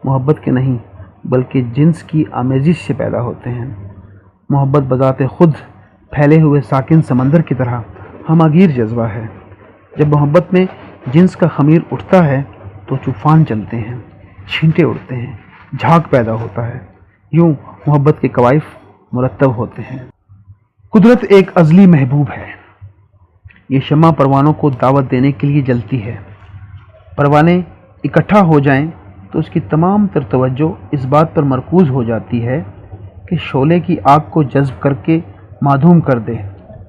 محبت کے نہیں بلکہ جنس کی آمیزش سے پیدا ہوتے ہیں۔ محبت بذات خود پھیلے ہوئے ساکن سمندر کی طرح ہماگیر جذبہ ہے۔ جب محبت میں جنس کا خمیر اٹھتا ہے تو طوفان چلتے ہیں، چھینٹے اڑتے ہیں، جھاگ پیدا ہوتا ہے۔ یوں محبت کے قوائف مرتب ہوتے ہیں۔ قدرت ایک ازلی محبوب ہے۔ یہ شمع پروانوں کو دعوت دینے کے لیے جلتی ہے۔ پروانے اکٹھا ہو جائیں تو اس کی تمام تر توجہ اس بات پر مرکوز ہو جاتی ہے کہ شعلے کی آگ کو جذب کر کے معدوم کر دے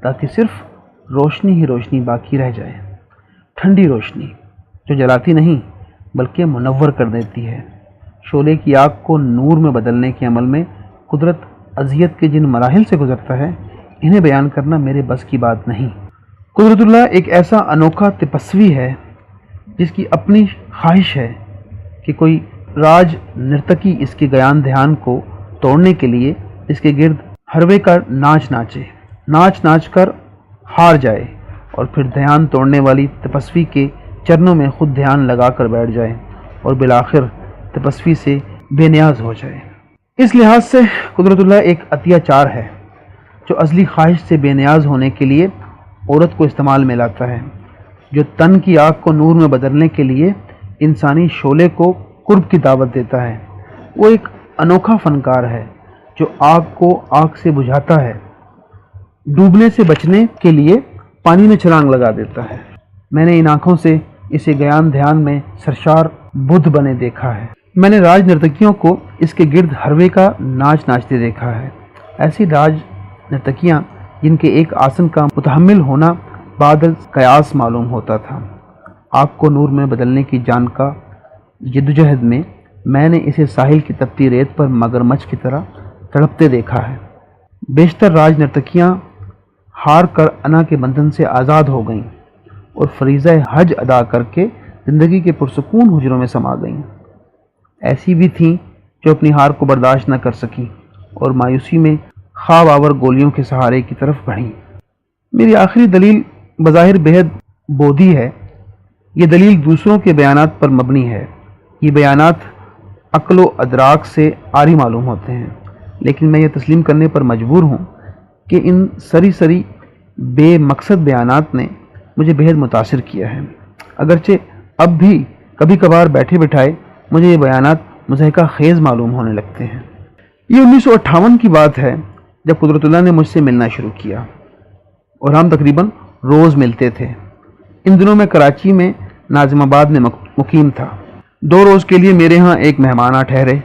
تاکہ صرف روشنی ہی روشنی باقی رہ جائے۔ ٹھنڈی روشنی جو جلاتی نہیں بلکہ منور کر دیتی ہے۔ شعلے کی آگ کو نور میں بدلنے کے عمل میں قدرت اذیت کے جن مراحل سے گزرتا ہے انہیں بیان کرنا میرے بس کی بات نہیں۔ قدرت اللہ ایک ایسا انوکھا تپسوی ہے جس کی اپنی خواہش ہے کہ کوئی راج نرتکی اس کے گیان دھیان کو توڑنے کے لیے اس کے گرد ہروے کا ناچ ناچ کر ہار جائے اور پھر دھیان توڑنے والی تپسوی کے چرنوں میں خود دھیان لگا کر بیٹھ جائے اور بالآخر تپسوی سے بے نیاز ہو جائے۔ اس لحاظ سے قدرت اللہ ایک عطیہ چار ہے جو ازلی خواہش سے بے نیاز ہونے کے لیے عورت کو استعمال میں لاتا ہے، جو تن کی آگ کو نور میں بدلنے کے لیے انسانی شعلے کو قرب کی دعوت دیتا ہے۔ وہ ایک انوکھا فنکار ہے جو آگ کو آگ سے بجھاتا ہے، ڈوبنے سے بچنے کے لیے پانی میں چھلانگ لگا دیتا ہے۔ میں نے ان آنکھوں سے اسے گیان دھیان میں سرشار بدھ بنے دیکھا ہے۔ میں نے راج نرتکیوں کو اس کے گرد ہروے کا ناچ ناچتے دیکھا ہے۔ ایسی راج نرتکیاں جن کے ایک آسن کا متحمل ہونا بعد قیاس معلوم ہوتا تھا۔ آگ کو نور میں بدلنے کی جان کا جدوجہد میں نے اسے ساحل کی تپتی ریت پر مگرمچھ کی طرح تڑپتے دیکھا ہے۔ بیشتر راج نرتکیاں ہار کر انا کے بندھن سے آزاد ہو گئیں اور فریضہ حج ادا کر کے زندگی کے پرسکون حجروں میں سما گئیں۔ ایسی بھی تھیں جو اپنی ہار کو برداشت نہ کر سکیں اور مایوسی میں خواب آور گولیوں کے سہارے کی طرف بڑھیں۔ میری آخری دلیل بظاہر بےحد بودھی ہے۔ یہ دلیل دوسروں کے بیانات پر مبنی ہے۔ یہ بیانات عقل و ادراک سے عاری معلوم ہوتے ہیں، لیکن میں یہ تسلیم کرنے پر مجبور ہوں کہ ان سری بے مقصد بیانات نے مجھے بےحد متاثر کیا ہے، اگرچہ اب بھی کبھی کبھار بیٹھے بٹھائے مجھے یہ بیانات مضحکہ خیز معلوم ہونے لگتے ہیں۔ یہ 1958 کی بات ہے جب قدرت اللہ نے مجھ سے ملنا شروع کیا اور ہم تقریباً روز ملتے تھے۔ ان دنوں میں کراچی میں ناظم آباد میں مقیم تھا۔ 2 روز کے لیے میرے ہاں ایک مہمان آ ٹھہرے۔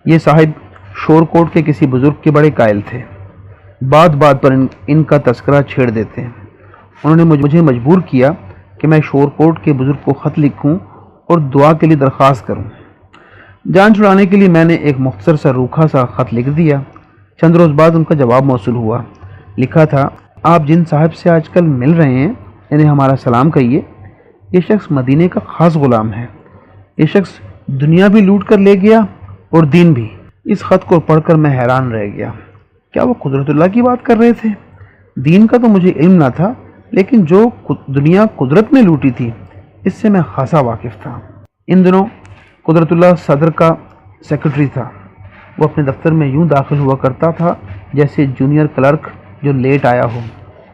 یہ صاحب شور کوٹ کے کسی بزرگ کے بڑے قائل تھے، بات بات پر ان کا تذکرہ چھیڑ دیتے۔ انہوں نے مجھے مجبور کیا کہ میں شور کوٹ کے بزرگ کو خط لکھوں اور دعا کے لیے درخواست کروں۔ جان چھڑانے کے لیے میں نے ایک مختصر سا روکھا سا خط لکھ دیا۔ چند روز بعد ان کا جواب موصول ہوا۔ لکھا تھا، آپ جن صاحب سے آج کل مل رہے ہیں انہیں ہمارا سلام کہیے۔ یہ شخص مدینے کا خاص غلام ہے۔ یہ شخص دنیا بھی لوٹ کر لے گیا اور دین بھی۔ اس خط کو پڑھ کر میں حیران رہ گیا۔ کیا وہ قدرت اللہ کی بات کر رہے تھے؟ دین کا تو مجھے علم نہ تھا، لیکن جو دنیا قدرت میں لوٹی تھی اس سے میں خاصا واقف تھا۔ ان دنوں قدرت اللہ صدر کا سیکرٹری تھا۔ وہ اپنے دفتر میں یوں داخل ہوا کرتا تھا جیسے جونیئر کلرک جو لیٹ آیا ہو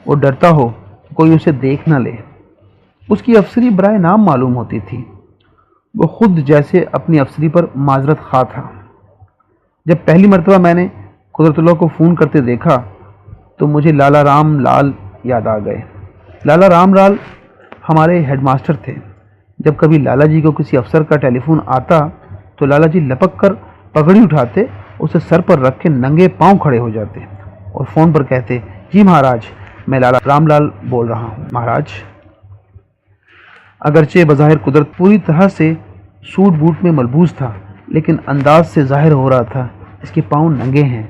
اور ڈرتا ہو کوئی اسے دیکھ نہ لے۔ اس کی افسری برائے نام معلوم ہوتی تھی۔ وہ خود جیسے اپنی افسری پر معذرت خواہ تھا۔ جب پہلی مرتبہ میں نے قدرت اللہ کو فون کرتے دیکھا تو مجھے لالا رام لال یاد آ گئے۔ لالا رام لال ہمارے ہیڈ ماسٹر تھے۔ جب کبھی لالا جی کو کسی افسر کا ٹیلی فون آتا تو لالا جی لپک کر پگڑی اٹھاتے، اسے سر پر رکھ کے ننگے پاؤں کھڑے ہو جاتے اور فون پر کہتے، جی مہاراج، میں لالا رام لال بول رہا ہوں مہاراج۔ اگرچہ بظاہر قدرت پوری طرح سے سوٹ بوٹ میں ملبوس تھا، لیکن انداز سے ظاہر ہو رہا تھا اس کے پاؤں ننگے ہیں،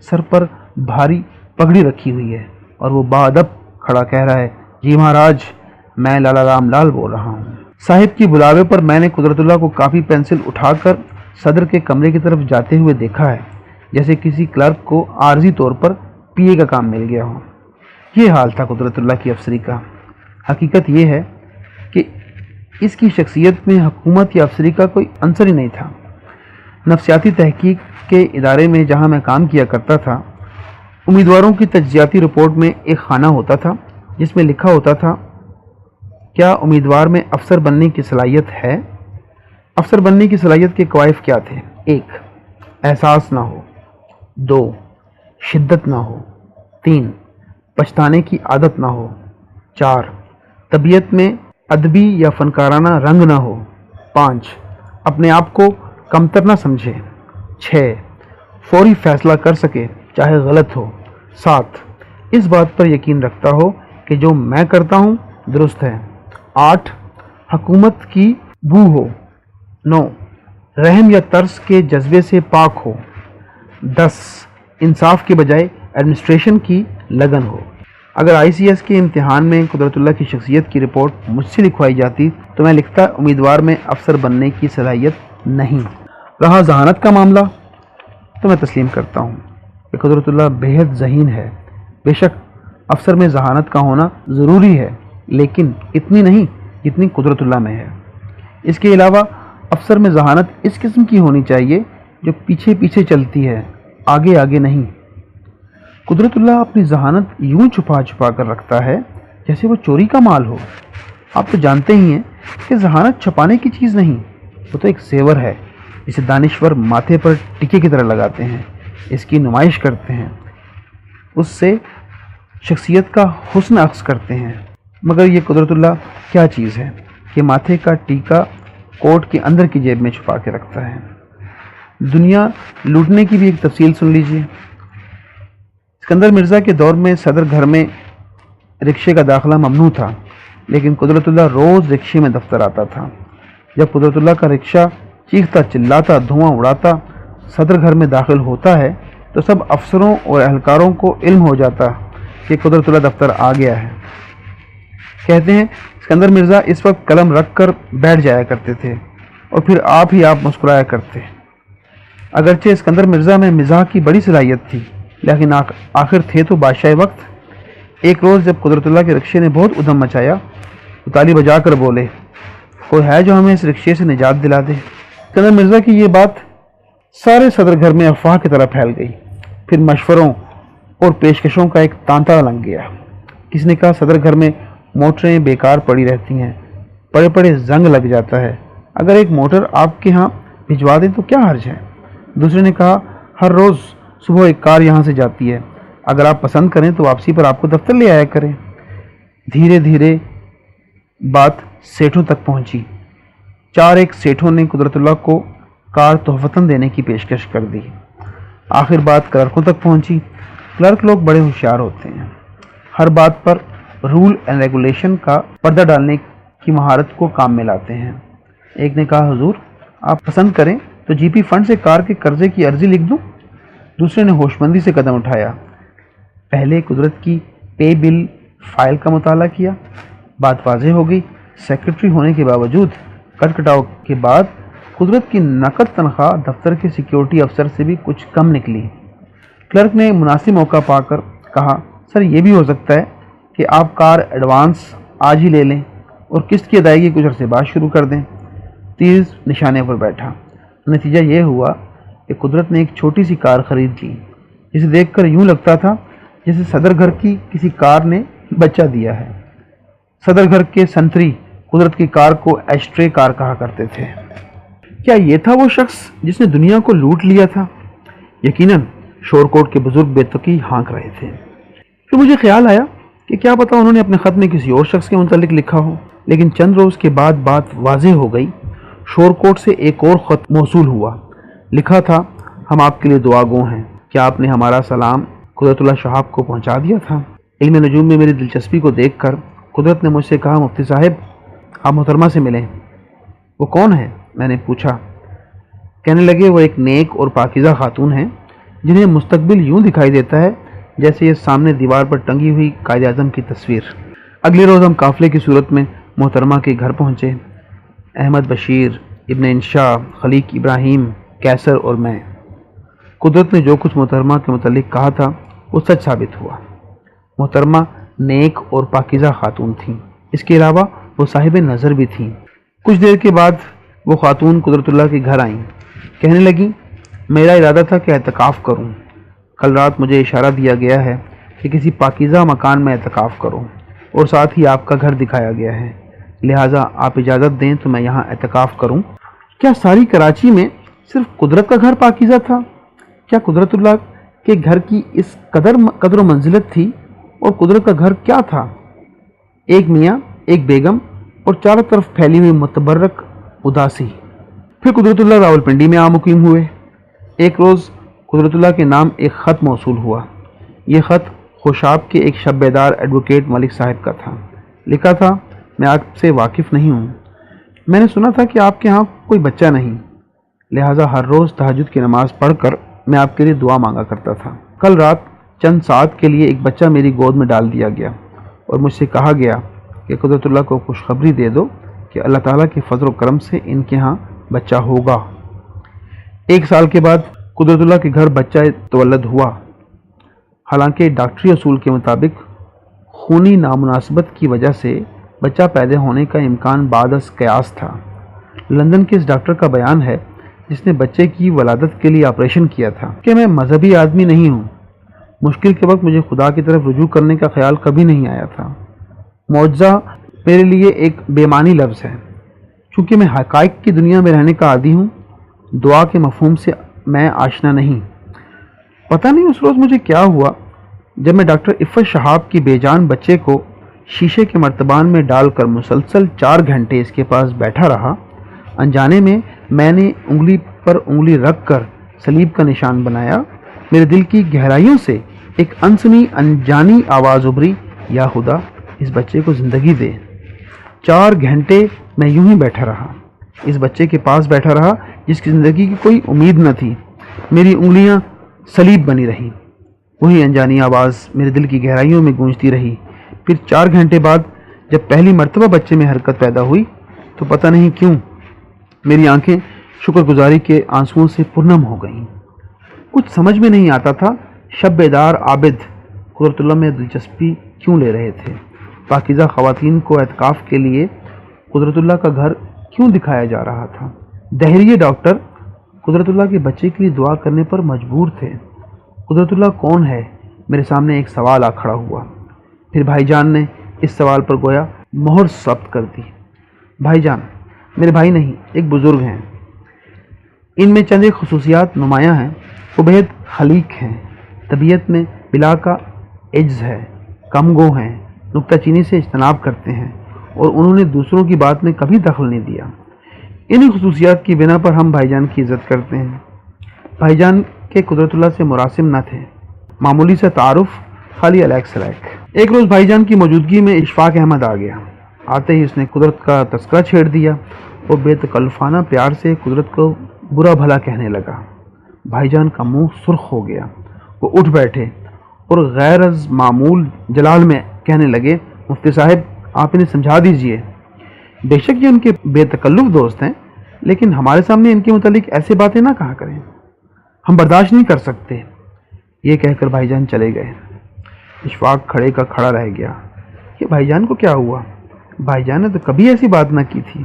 سر پر بھاری پگڑی رکھی ہوئی ہے اور وہ باادب کھڑا کہہ رہا ہے، جی مہاراج، میں لالا رام لال بول رہا ہوں۔ صاحب کی بلاوے پر میں نے قدرت اللہ کو کاپی پینسل اٹھا کر صدر کے کمرے کی طرف جاتے ہوئے دیکھا ہے، جیسے کسی کلرک کو عارضی طور پر پی اے کا کام مل گیا ہو۔ یہ حال تھا قدرت اللہ کی افسری کا۔ حقیقت یہ ہے کہ اس کی شخصیت میں حکومت یا افسری کا کوئی عنصر ہی نہیں تھا۔ نفسیاتی تحقیق کے ادارے میں جہاں میں کام کیا کرتا تھا، امیدواروں کی تجزیاتی رپورٹ میں ایک خانہ ہوتا تھا جس میں لکھا ہوتا تھا، کیا امیدوار میں افسر بننے کی صلاحیت ہے؟ افسر بننے کی صلاحیت کے قوائف کیا تھے؟ 1. احساس نہ ہو، 2. شدت نہ ہو، 3. پچھتانے کی عادت نہ ہو، 4. طبیعت میں ادبی یا فنکارانہ رنگ نہ ہو، 5. اپنے آپ کو کمتر نہ سمجھے، 6. فوری فیصلہ کر سکے چاہے غلط ہو، 7. اس بات پر یقین رکھتا ہو کہ جو میں کرتا ہوں درست ہے، 8. حکومت کی بو ہو، 9. رحم یا ترس کے جذبے سے پاک ہو، 10. انصاف کے بجائے ایڈمنسٹریشن کی لگن ہو۔ اگر آئی سی ایس کے امتحان میں قدرت اللہ کی شخصیت کی رپورٹ مجھ سے لکھوائی جاتی تو میں لکھتا، امیدوار میں افسر بننے کی صلاحیت نہیں۔ رہا ذہانت کا معاملہ تو میں تسلیم کرتا ہوں کہ قدرت اللہ بےحد ذہین ہے۔ بے شک افسر میں ذہانت کا ہونا ضروری ہے، لیکن اتنی نہیں جتنی قدرت اللہ میں ہے۔ اس کے علاوہ افسر میں ذہانت اس قسم کی ہونی چاہیے جو پیچھے پیچھے چلتی ہے، آگے آگے نہیں۔ قدرت اللہ اپنی ذہانت یوں چھپا چھپا کر رکھتا ہے جیسے وہ چوری کا مال ہو۔ آپ تو جانتے ہی ہیں کہ ذہانت چھپانے کی چیز نہیں، وہ تو ایک زیور ہے۔ اسے دانشور ماتھے پر ٹکے کی طرح لگاتے ہیں، اس کی نمائش کرتے ہیں، اس سے شخصیت کا حسن عکس کرتے ہیں۔ مگر یہ قدرت اللہ کیا چیز ہے کہ ماتھے کا ٹیکا کوٹ کے اندر کی جیب میں چھپا کے رکھتا ہے۔ دنیا لوٹنے کی بھی ایک تفصیل سن لیجیے۔ اسکندر مرزا کے دور میں صدر گھر میں رکشے کا داخلہ ممنوع تھا، لیکن قدرت اللہ روز رکشے میں دفتر آتا تھا۔ جب قدرت اللہ کا رکشہ چیختا چلاتا دھواں اڑاتا صدر گھر میں داخل ہوتا ہے تو سب افسروں اور اہلکاروں کو علم ہو جاتا کہ قدرت اللہ دفتر آ گیا ہے۔ کہتے ہیں اسکندر مرزا اس وقت قلم رکھ کر بیٹھ جایا کرتے تھے اور پھر آپ ہی آپ مسکرایا کرتے۔ اگرچہ اسکندر مرزا میں مزاح کی بڑی صلاحیت تھی، لیکن آخر تھے تو بادشاہ وقت۔ ایک روز جب قدرت اللہ کے رکشے نے بہت ادھم مچایا تو تالی بجا کر بولے، کوئی ہے جو ہمیں اس رکشے سے نجات دلا دے؟ اسکندر مرزا کی یہ بات سارے صدر گھر میں افواہ کی طرح پھیل گئی۔ پھر مشوروں اور پیشکشوں کا ایک تانتا لگ گیا۔ کسی نے کہا صدر گھر میں موٹریں بیکار پڑی رہتی ہیں، پڑے پڑے زنگ لگ جاتا ہے، اگر ایک موٹر آپ کے ہاں بھجوا دیں تو کیا حرج ہے؟ دوسرے نے کہا ہر روز صبح ایک کار یہاں سے جاتی ہے، اگر آپ پسند کریں تو واپسی پر آپ کو دفتر لے آیا کریں۔ دھیرے دھیرے بات سیٹھوں تک پہنچی۔ چار ایک سیٹھوں نے قدرت اللہ کو کار تحفتاً دینے کی پیشکش کر دی۔ آخر بات کلرکوں تک پہنچی۔ کلرک لوگ بڑے ہوشیار ہوتے ہیں، ہر بات پر رول اینڈ ریگولیشن کا پردہ ڈالنے کی مہارت کو کام میں لاتے ہیں۔ ایک نے کہا حضور آپ پسند کریں تو جی پی فنڈ سے کار کے قرضے کی عرضی لکھ دوں۔ دوسرے نے ہوش مندی سے قدم اٹھایا، پہلے قدرت کی پے بل فائل کا مطالعہ کیا۔ بات واضح ہو گئی، سیکرٹری ہونے کے باوجود کٹ کٹاؤ کے بعد قدرت کی نقد تنخواہ دفتر کے سیکیورٹی افسر سے بھی کچھ کم نکلی۔ کلرک نے مناسب موقع پا کر کہا سر یہ بھی ہو سکتا ہے کہ آپ کار ایڈوانس آج ہی لے لیں اور قسط کی ادائیگی کچھ عرصے بعد شروع کر دیں۔ تیز نشانے پر بیٹھا۔ نتیجہ یہ ہوا کہ قدرت نے ایک چھوٹی سی کار خرید لی، جسے دیکھ کر یوں لگتا تھا جیسے صدر گھر کی کسی کار نے بچہ دیا ہے۔ صدر گھر کے سنتری قدرت کی کار کو ایشٹرے کار کہا کرتے تھے۔ کیا یہ تھا وہ شخص جس نے دنیا کو لوٹ لیا تھا؟ یقیناً شور کوٹ کے بزرگ بے تکی ہانک رہے تھے۔ پھر مجھے خیال آیا کہ کیا پتا انہوں نے اپنے خط میں کسی اور شخص کے متعلق لکھا ہو، لیکن چند روز کے بعد بات واضح ہو گئی۔ شور کوٹ سے ایک اور خط موصول ہوا، لکھا تھا ہم آپ کے لیے دعا گو ہیں، کیا آپ نے ہمارا سلام قدرت اللہ شہاب کو پہنچا دیا تھا؟ علم نجوم میں میری دلچسپی کو دیکھ کر قدرت نے مجھ سے کہا مفتی صاحب آپ محترمہ سے ملیں۔ وہ کون ہے؟ میں نے پوچھا۔ کہنے لگے وہ ایک نیک اور پاکیزہ خاتون ہیں جنہیں مستقبل یوں دکھائی دیتا ہے جیسے یہ سامنے دیوار پر ٹنگی ہوئی قائد اعظم کی تصویر۔ اگلے روز ہم قافلے کی صورت میں محترمہ کے گھر پہنچے، احمد بشیر، ابن انشا، خلیق ابراہیم، کیسر اور میں۔ قدرت نے جو کچھ محترمہ کے متعلق کہا تھا وہ سچ ثابت ہوا۔ محترمہ نیک اور پاکیزہ خاتون تھیں، اس کے علاوہ وہ صاحب نظر بھی تھیں۔ کچھ دیر کے بعد وہ خاتون قدرت اللہ کے گھر آئیں، کہنے لگیں میرا ارادہ تھا کہ اعتکاف کروں، کل رات مجھے اشارہ دیا گیا ہے کہ کسی پاکیزہ مکان میں اعتکاف کرو اور ساتھ ہی آپ کا گھر دکھایا گیا ہے، لہٰذا آپ اجازت دیں تو میں یہاں اعتکاف کروں۔ کیا ساری کراچی میں صرف قدرت کا گھر پاکیزہ تھا؟ کیا قدرت اللہ کے گھر کی اس قدر و منزلت تھی؟ اور قدرت کا گھر کیا تھا؟ ایک میاں، ایک بیگم اور چاروں طرف پھیلی ہوئی متبرک اداسی۔ پھر قدرت اللہ راولپنڈی میں مقیم ہوئے۔ ایک روز قدرت اللہ کے نام ایک خط موصول ہوا۔ یہ خط خوشاب کے ایک شب بیدار ایڈوکیٹ ملک صاحب کا تھا۔ لکھا تھا میں آپ سے واقف نہیں ہوں، میں نے سنا تھا کہ آپ کے ہاں کوئی بچہ نہیں، لہٰذا ہر روز تہجد کی نماز پڑھ کر میں آپ کے لیے دعا مانگا کرتا تھا۔ کل رات چند ساعت کے لیے ایک بچہ میری گود میں ڈال دیا گیا اور مجھ سے کہا گیا کہ قدرت اللہ کو خوشخبری دے دو کہ اللہ تعالیٰ کے فضل و کرم سے ان کے ہاں بچہ ہوگا۔ ایک سال کے بعد قدرت اللہ کے گھر بچہ تولد ہوا، حالانکہ ڈاکٹری اصول کے مطابق خونی نامناسبت کی وجہ سے بچہ پیدا ہونے کا امکان بعد از قیاس تھا۔ لندن کے اس ڈاکٹر کا بیان ہے جس نے بچے کی ولادت کے لیے آپریشن کیا تھا کہ میں مذہبی آدمی نہیں ہوں، مشکل کے وقت مجھے خدا کی طرف رجوع کرنے کا خیال کبھی نہیں آیا تھا۔ معجزہ میرے لیے ایک بے معنی لفظ ہے، چونکہ میں حقائق کی دنیا میں رہنے کا عادی ہوں دعا کے مفہوم سے میں آشنا نہیں۔ پتہ نہیں اس روز مجھے کیا ہوا، جب میں ڈاکٹر عفت شہاب کی بے جان بچے کو شیشے کے مرتبان میں ڈال کر مسلسل 4 گھنٹے اس کے پاس بیٹھا رہا، انجانے میں نے انگلی پر انگلی رکھ کر صلیب کا نشان بنایا۔ میرے دل کی گہرائیوں سے ایک انسنی انجانی آواز ابھری، یا خدا اس بچے کو زندگی دے۔ 4 گھنٹے میں یوں ہی بیٹھا رہا، اس بچے کے پاس بیٹھا رہا جس کی زندگی کی کوئی امید نہ تھی۔ میری انگلیاں صلیب بنی رہیں، وہی انجانی آواز میرے دل کی گہرائیوں میں گونجتی رہی۔ پھر 4 گھنٹے بعد جب پہلی مرتبہ بچے میں حرکت پیدا ہوئی تو پتہ نہیں کیوں میری آنکھیں شکر گزاری کے آنسوؤں سے پرنم ہو گئیں۔ کچھ سمجھ میں نہیں آتا تھا شب بیدار عابد قدرت اللہ میں دلچسپی کیوں لے رہے تھے، پاکیزہ خواتین کو اعتکاف کے لیے قدرت اللہ کا گھر کیوں دکھایا جا رہا تھا۔ دہریے ڈاکٹر قدرت اللہ کے بچے کے لیے دعا کرنے پر مجبور تھے۔ قدرت اللہ کون ہے؟ میرے سامنے ایک سوال آ کھڑا ہوا۔ پھر بھائی جان نے اس سوال پر گویا مہر ثبت کر دی۔ بھائی جان میرے بھائی نہیں، ایک بزرگ ہیں، ان میں چند ایک خصوصیات نمایاں ہیں۔ وہ بہت خلیق ہیں، طبیعت میں بلا کا عجز ہے، کم گو ہیں، نکتہ چینی سے اجتناب کرتے ہیں، اور انہوں نے دوسروں کی بات میں کبھی دخل نہیں دیا۔ انہی خصوصیات کی بنا پر ہم بھائی جان کی عزت کرتے ہیں۔ بھائی جان کے قدرت اللہ سے مراسم نہ تھے، معمولی سے تعارف، خالی علیک سلیک۔ ایک روز بھائی جان کی موجودگی میں اشفاق احمد آ گیا۔ آتے ہی اس نے قدرت کا تذکرہ چھیڑ دیا۔ وہ بے تکلفانہ پیار سے قدرت کو برا بھلا کہنے لگا۔ بھائی جان کا منہ سرخ ہو گیا۔ وہ اٹھ بیٹھے اور غیر از معمول جلال میں کہنے لگے، مفتی صاحب آپ انہیں سمجھا دیجئے۔ بے شک یہ ان کے بے تکلف دوست ہیں، لیکن ہمارے سامنے ان کے متعلق ایسے باتیں نہ کہا کریں، ہم برداشت نہیں کر سکتے۔ یہ کہہ کر بھائی جان چلے گئے۔ اشفاق کھڑے کا کھڑا رہ گیا کہ بھائی جان کو کیا ہوا؟ بھائی جان نے تو کبھی ایسی بات نہ کی تھی۔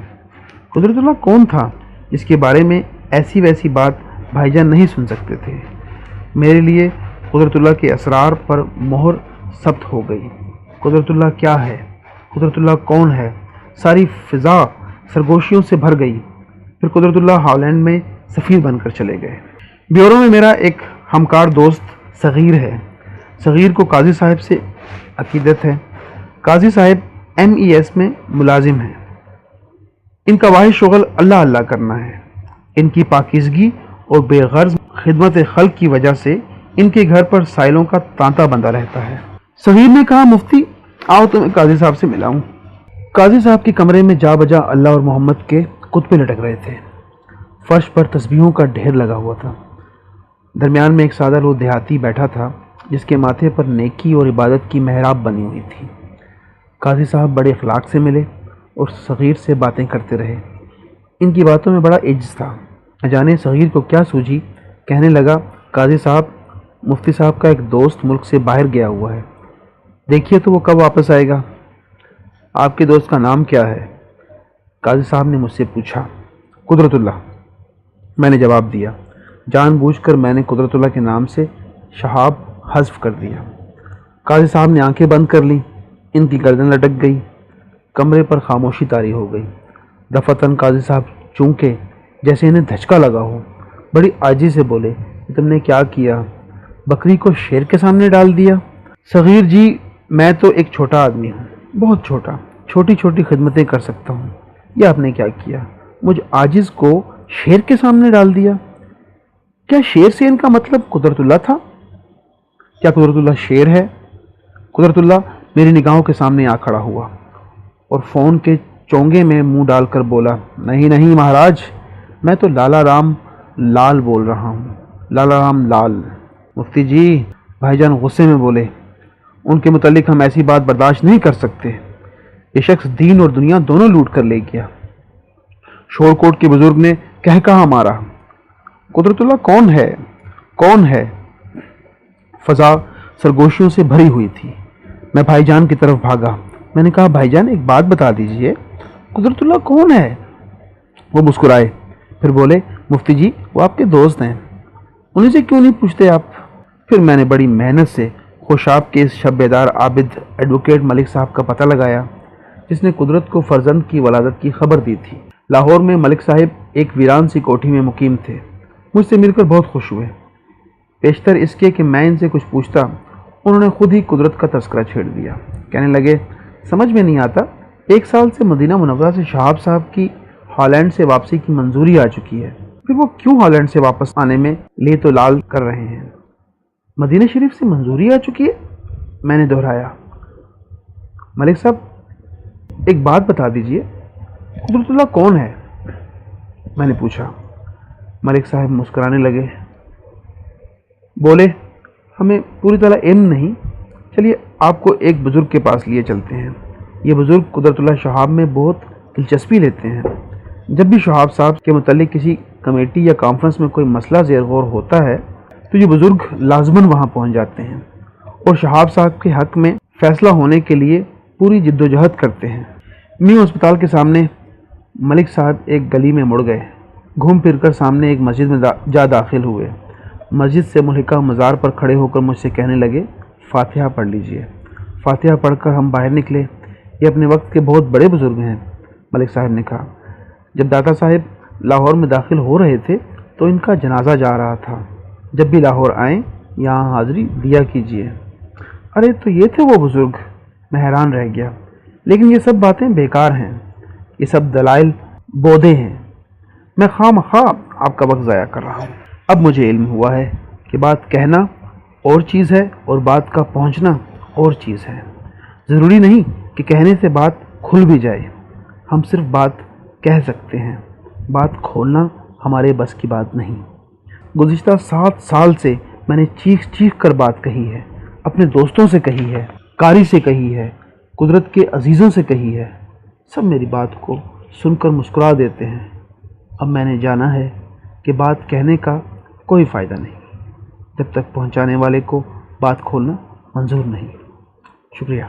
قدرت اللہ کون تھا جس کے بارے میں ایسی ویسی بات بھائی جان نہیں سن سکتے تھے؟ میرے لیے قدرت اللہ کے اسرار پر مہر ثبت ہو گئی۔ قدرت اللہ کیا ہے؟ قدرت اللہ کون ہے؟ ساری فضا سرگوشیوں سے بھر گئی۔ پھر قدرت اللہ ہالینڈ میں سفیر بن کر چلے گئے۔ بیورو میں میرا ایک ہمکار دوست صغیر ہے۔ صغیر کو قاضی صاحب سے عقیدت ہے۔ قاضی صاحب MES میں ملازم ہیں۔ ان کا واحد شغل اللہ اللہ کرنا ہے۔ ان کی پاکیزگی اور بے غرض خدمت خلق کی وجہ سے ان کے گھر پر سائلوں کا تانتا بندہ رہتا ہے۔ صغیر نے کہا، مفتی آؤ تمہیں قاضی صاحب سے ملاؤں۔ قاضی صاحب کے کمرے میں جا بجا اللہ اور محمد کے کتبے لٹک رہے تھے۔ فرش پر تسبیحوں کا ڈھیر لگا ہوا تھا۔ درمیان میں ایک سادہ رو دیہاتی بیٹھا تھا جس کے ماتھے پر نیکی اور عبادت کی محراب بنی ہوئی تھی۔ قاضی صاحب بڑے اخلاق سے ملے اور صغیر سے باتیں کرتے رہے۔ ان کی باتوں میں بڑا عجز تھا۔ نہ جانے صغیر کو کیا سوجھی، کہنے لگا، قاضی صاحب مفتی صاحب کا ایک دوست ملک سے باہر گیا ہوا ہے، دیکھیے تو وہ کب واپس آئے گا۔ آپ کے دوست کا نام کیا ہے؟ قاضی صاحب نے مجھ سے پوچھا۔ قدرت اللہ، میں نے جواب دیا۔ جان بوجھ کر میں نے قدرت اللہ کے نام سے شہاب حذف کر دیا۔ قاضی صاحب نے آنکھیں بند کر لیں، ان کی گردن لٹک گئی، کمرے پر خاموشی طاری ہو گئی۔ دفعتاً قاضی صاحب چونکے جیسے انہیں دھچکا لگا ہو، بڑی عاجزی سے بولے، تم نے کیا کیا؟ بکری کو شیر کے سامنے ڈال دیا؟ صغیر جی، میں تو ایک چھوٹا آدمی ہوں، بہت چھوٹا، چھوٹی چھوٹی خدمتیں کر سکتا ہوں۔ یہ آپ نے کیا کیا؟ مجھ عاجز کو شیر کے سامنے ڈال دیا؟ کیا شیر سے ان کا مطلب قدرت اللہ تھا؟ کیا قدرت اللہ شیر ہے؟ قدرت اللہ میری نگاہوں کے سامنے آ کھڑا ہوا اور فون کے چونگے میں منہ ڈال کر بولا، نہیں نہیں مہاراج، میں تو لالا رام لال بول رہا ہوں، لالا رام لال۔ مفتی جی، بھائی جان غصے میں بولے، ان کے متعلق ہم ایسی بات برداشت نہیں کر سکتے۔ یہ شخص دین اور دنیا دونوں لوٹ کر لے گیا۔ شور کوٹ کے بزرگ نے کہا مارا، قدرت اللہ کون ہے؟ کون ہے؟ فضا سرگوشیوں سے بھری ہوئی تھی۔ میں بھائی جان کی طرف بھاگا۔ میں نے کہا، بھائی جان ایک بات بتا دیجئے، قدرت اللہ کون ہے؟ وہ مسکرائے، پھر بولے، مفتی جی وہ آپ کے دوست ہیں، انہیں سے کیوں نہیں پوچھتے آپ؟ پھر میں نے بڑی محنت سے خوشاب کے اس شب بیدار عابد ایڈوکیٹ ملک صاحب کا پتہ لگایا جس نے قدرت کو فرزند کی ولادت کی خبر دی تھی۔ لاہور میں ملک صاحب ایک ویران سی کوٹھی میں مقیم تھے۔ مجھ سے مل کر بہت خوش ہوئے۔ بیشتر اس کے کہ میں ان سے کچھ پوچھتا، انہوں نے خود ہی قدرت کا تذکرہ چھیڑ دیا۔ کہنے لگے، سمجھ میں نہیں آتا، 1 سال سے مدینہ منورہ سے شہاب صاحب کی ہالینڈ سے واپسی کی منظوری آ چکی ہے، پھر وہ کیوں ہالینڈ سے واپس آنے میں لے تو لال کر رہے ہیں؟ مدینہ شریف سے منظوری آ چکی ہے؟ میں نے دہرایا۔ ملک صاحب ایک بات بتا دیجئے، قدرت اللہ کون ہے؟ میں نے پوچھا۔ ملک صاحب مسکرانے لگے، بولے، ہمیں پوری طرح علم نہیں، چلیے آپ کو ایک بزرگ کے پاس لیے چلتے ہیں۔ یہ بزرگ قدرت اللہ شہاب میں بہت دلچسپی لیتے ہیں۔ جب بھی شہاب صاحب کے متعلق کسی کمیٹی یا کانفرنس میں کوئی مسئلہ زیر غور ہوتا ہے تو یہ بزرگ لازماً وہاں پہنچ جاتے ہیں اور شہاب صاحب کے حق میں فیصلہ ہونے کے لیے پوری جد و جہد کرتے ہیں۔ نیو ہسپتال کے سامنے ملک صاحب ایک گلی میں مڑ گئے، گھوم پھر کر سامنے ایک مسجد میں جا داخل ہوئے۔ مسجد سے ملحقہ مزار پر کھڑے ہو کر مجھ سے کہنے لگے، فاتحہ پڑھ لیجئے۔ فاتحہ پڑھ کر ہم باہر نکلے۔ یہ اپنے وقت کے بہت بڑے بزرگ ہیں، ملک صاحب نے کہا۔ جب داتا صاحب لاہور میں داخل ہو رہے تھے تو ان کا جنازہ جا رہا تھا۔ جب بھی لاہور آئیں یہاں حاضری دیا کیجیے۔ ارے تو یہ تھے وہ بزرگ؟ میں حیران رہ گیا۔ لیکن یہ سب باتیں بیکار ہیں، یہ سب دلائل بودے ہیں، میں خواہ مخواہ آپ کا وقت ضائع کر رہا ہوں۔ اب مجھے علم ہوا ہے کہ بات کہنا اور چیز ہے اور بات کا پہنچنا اور چیز ہے۔ ضروری نہیں کہ کہنے سے بات کھل بھی جائے، ہم صرف بات کہہ سکتے ہیں، بات کھولنا ہمارے بس کی بات نہیں۔ گزشتہ 7 سال سے میں نے چیخ چیخ کر بات کہی ہے، اپنے دوستوں سے کہی ہے، قاری سے کہی ہے، قدرت کے عزیزوں سے کہی ہے، سب میری بات کو سن کر مسکرا دیتے ہیں۔ اب میں نے جانا ہے کہ بات کہنے کا کوئی فائدہ نہیں جب تک پہنچانے والے کو بات کھولنا منظور نہیں۔ شکریہ۔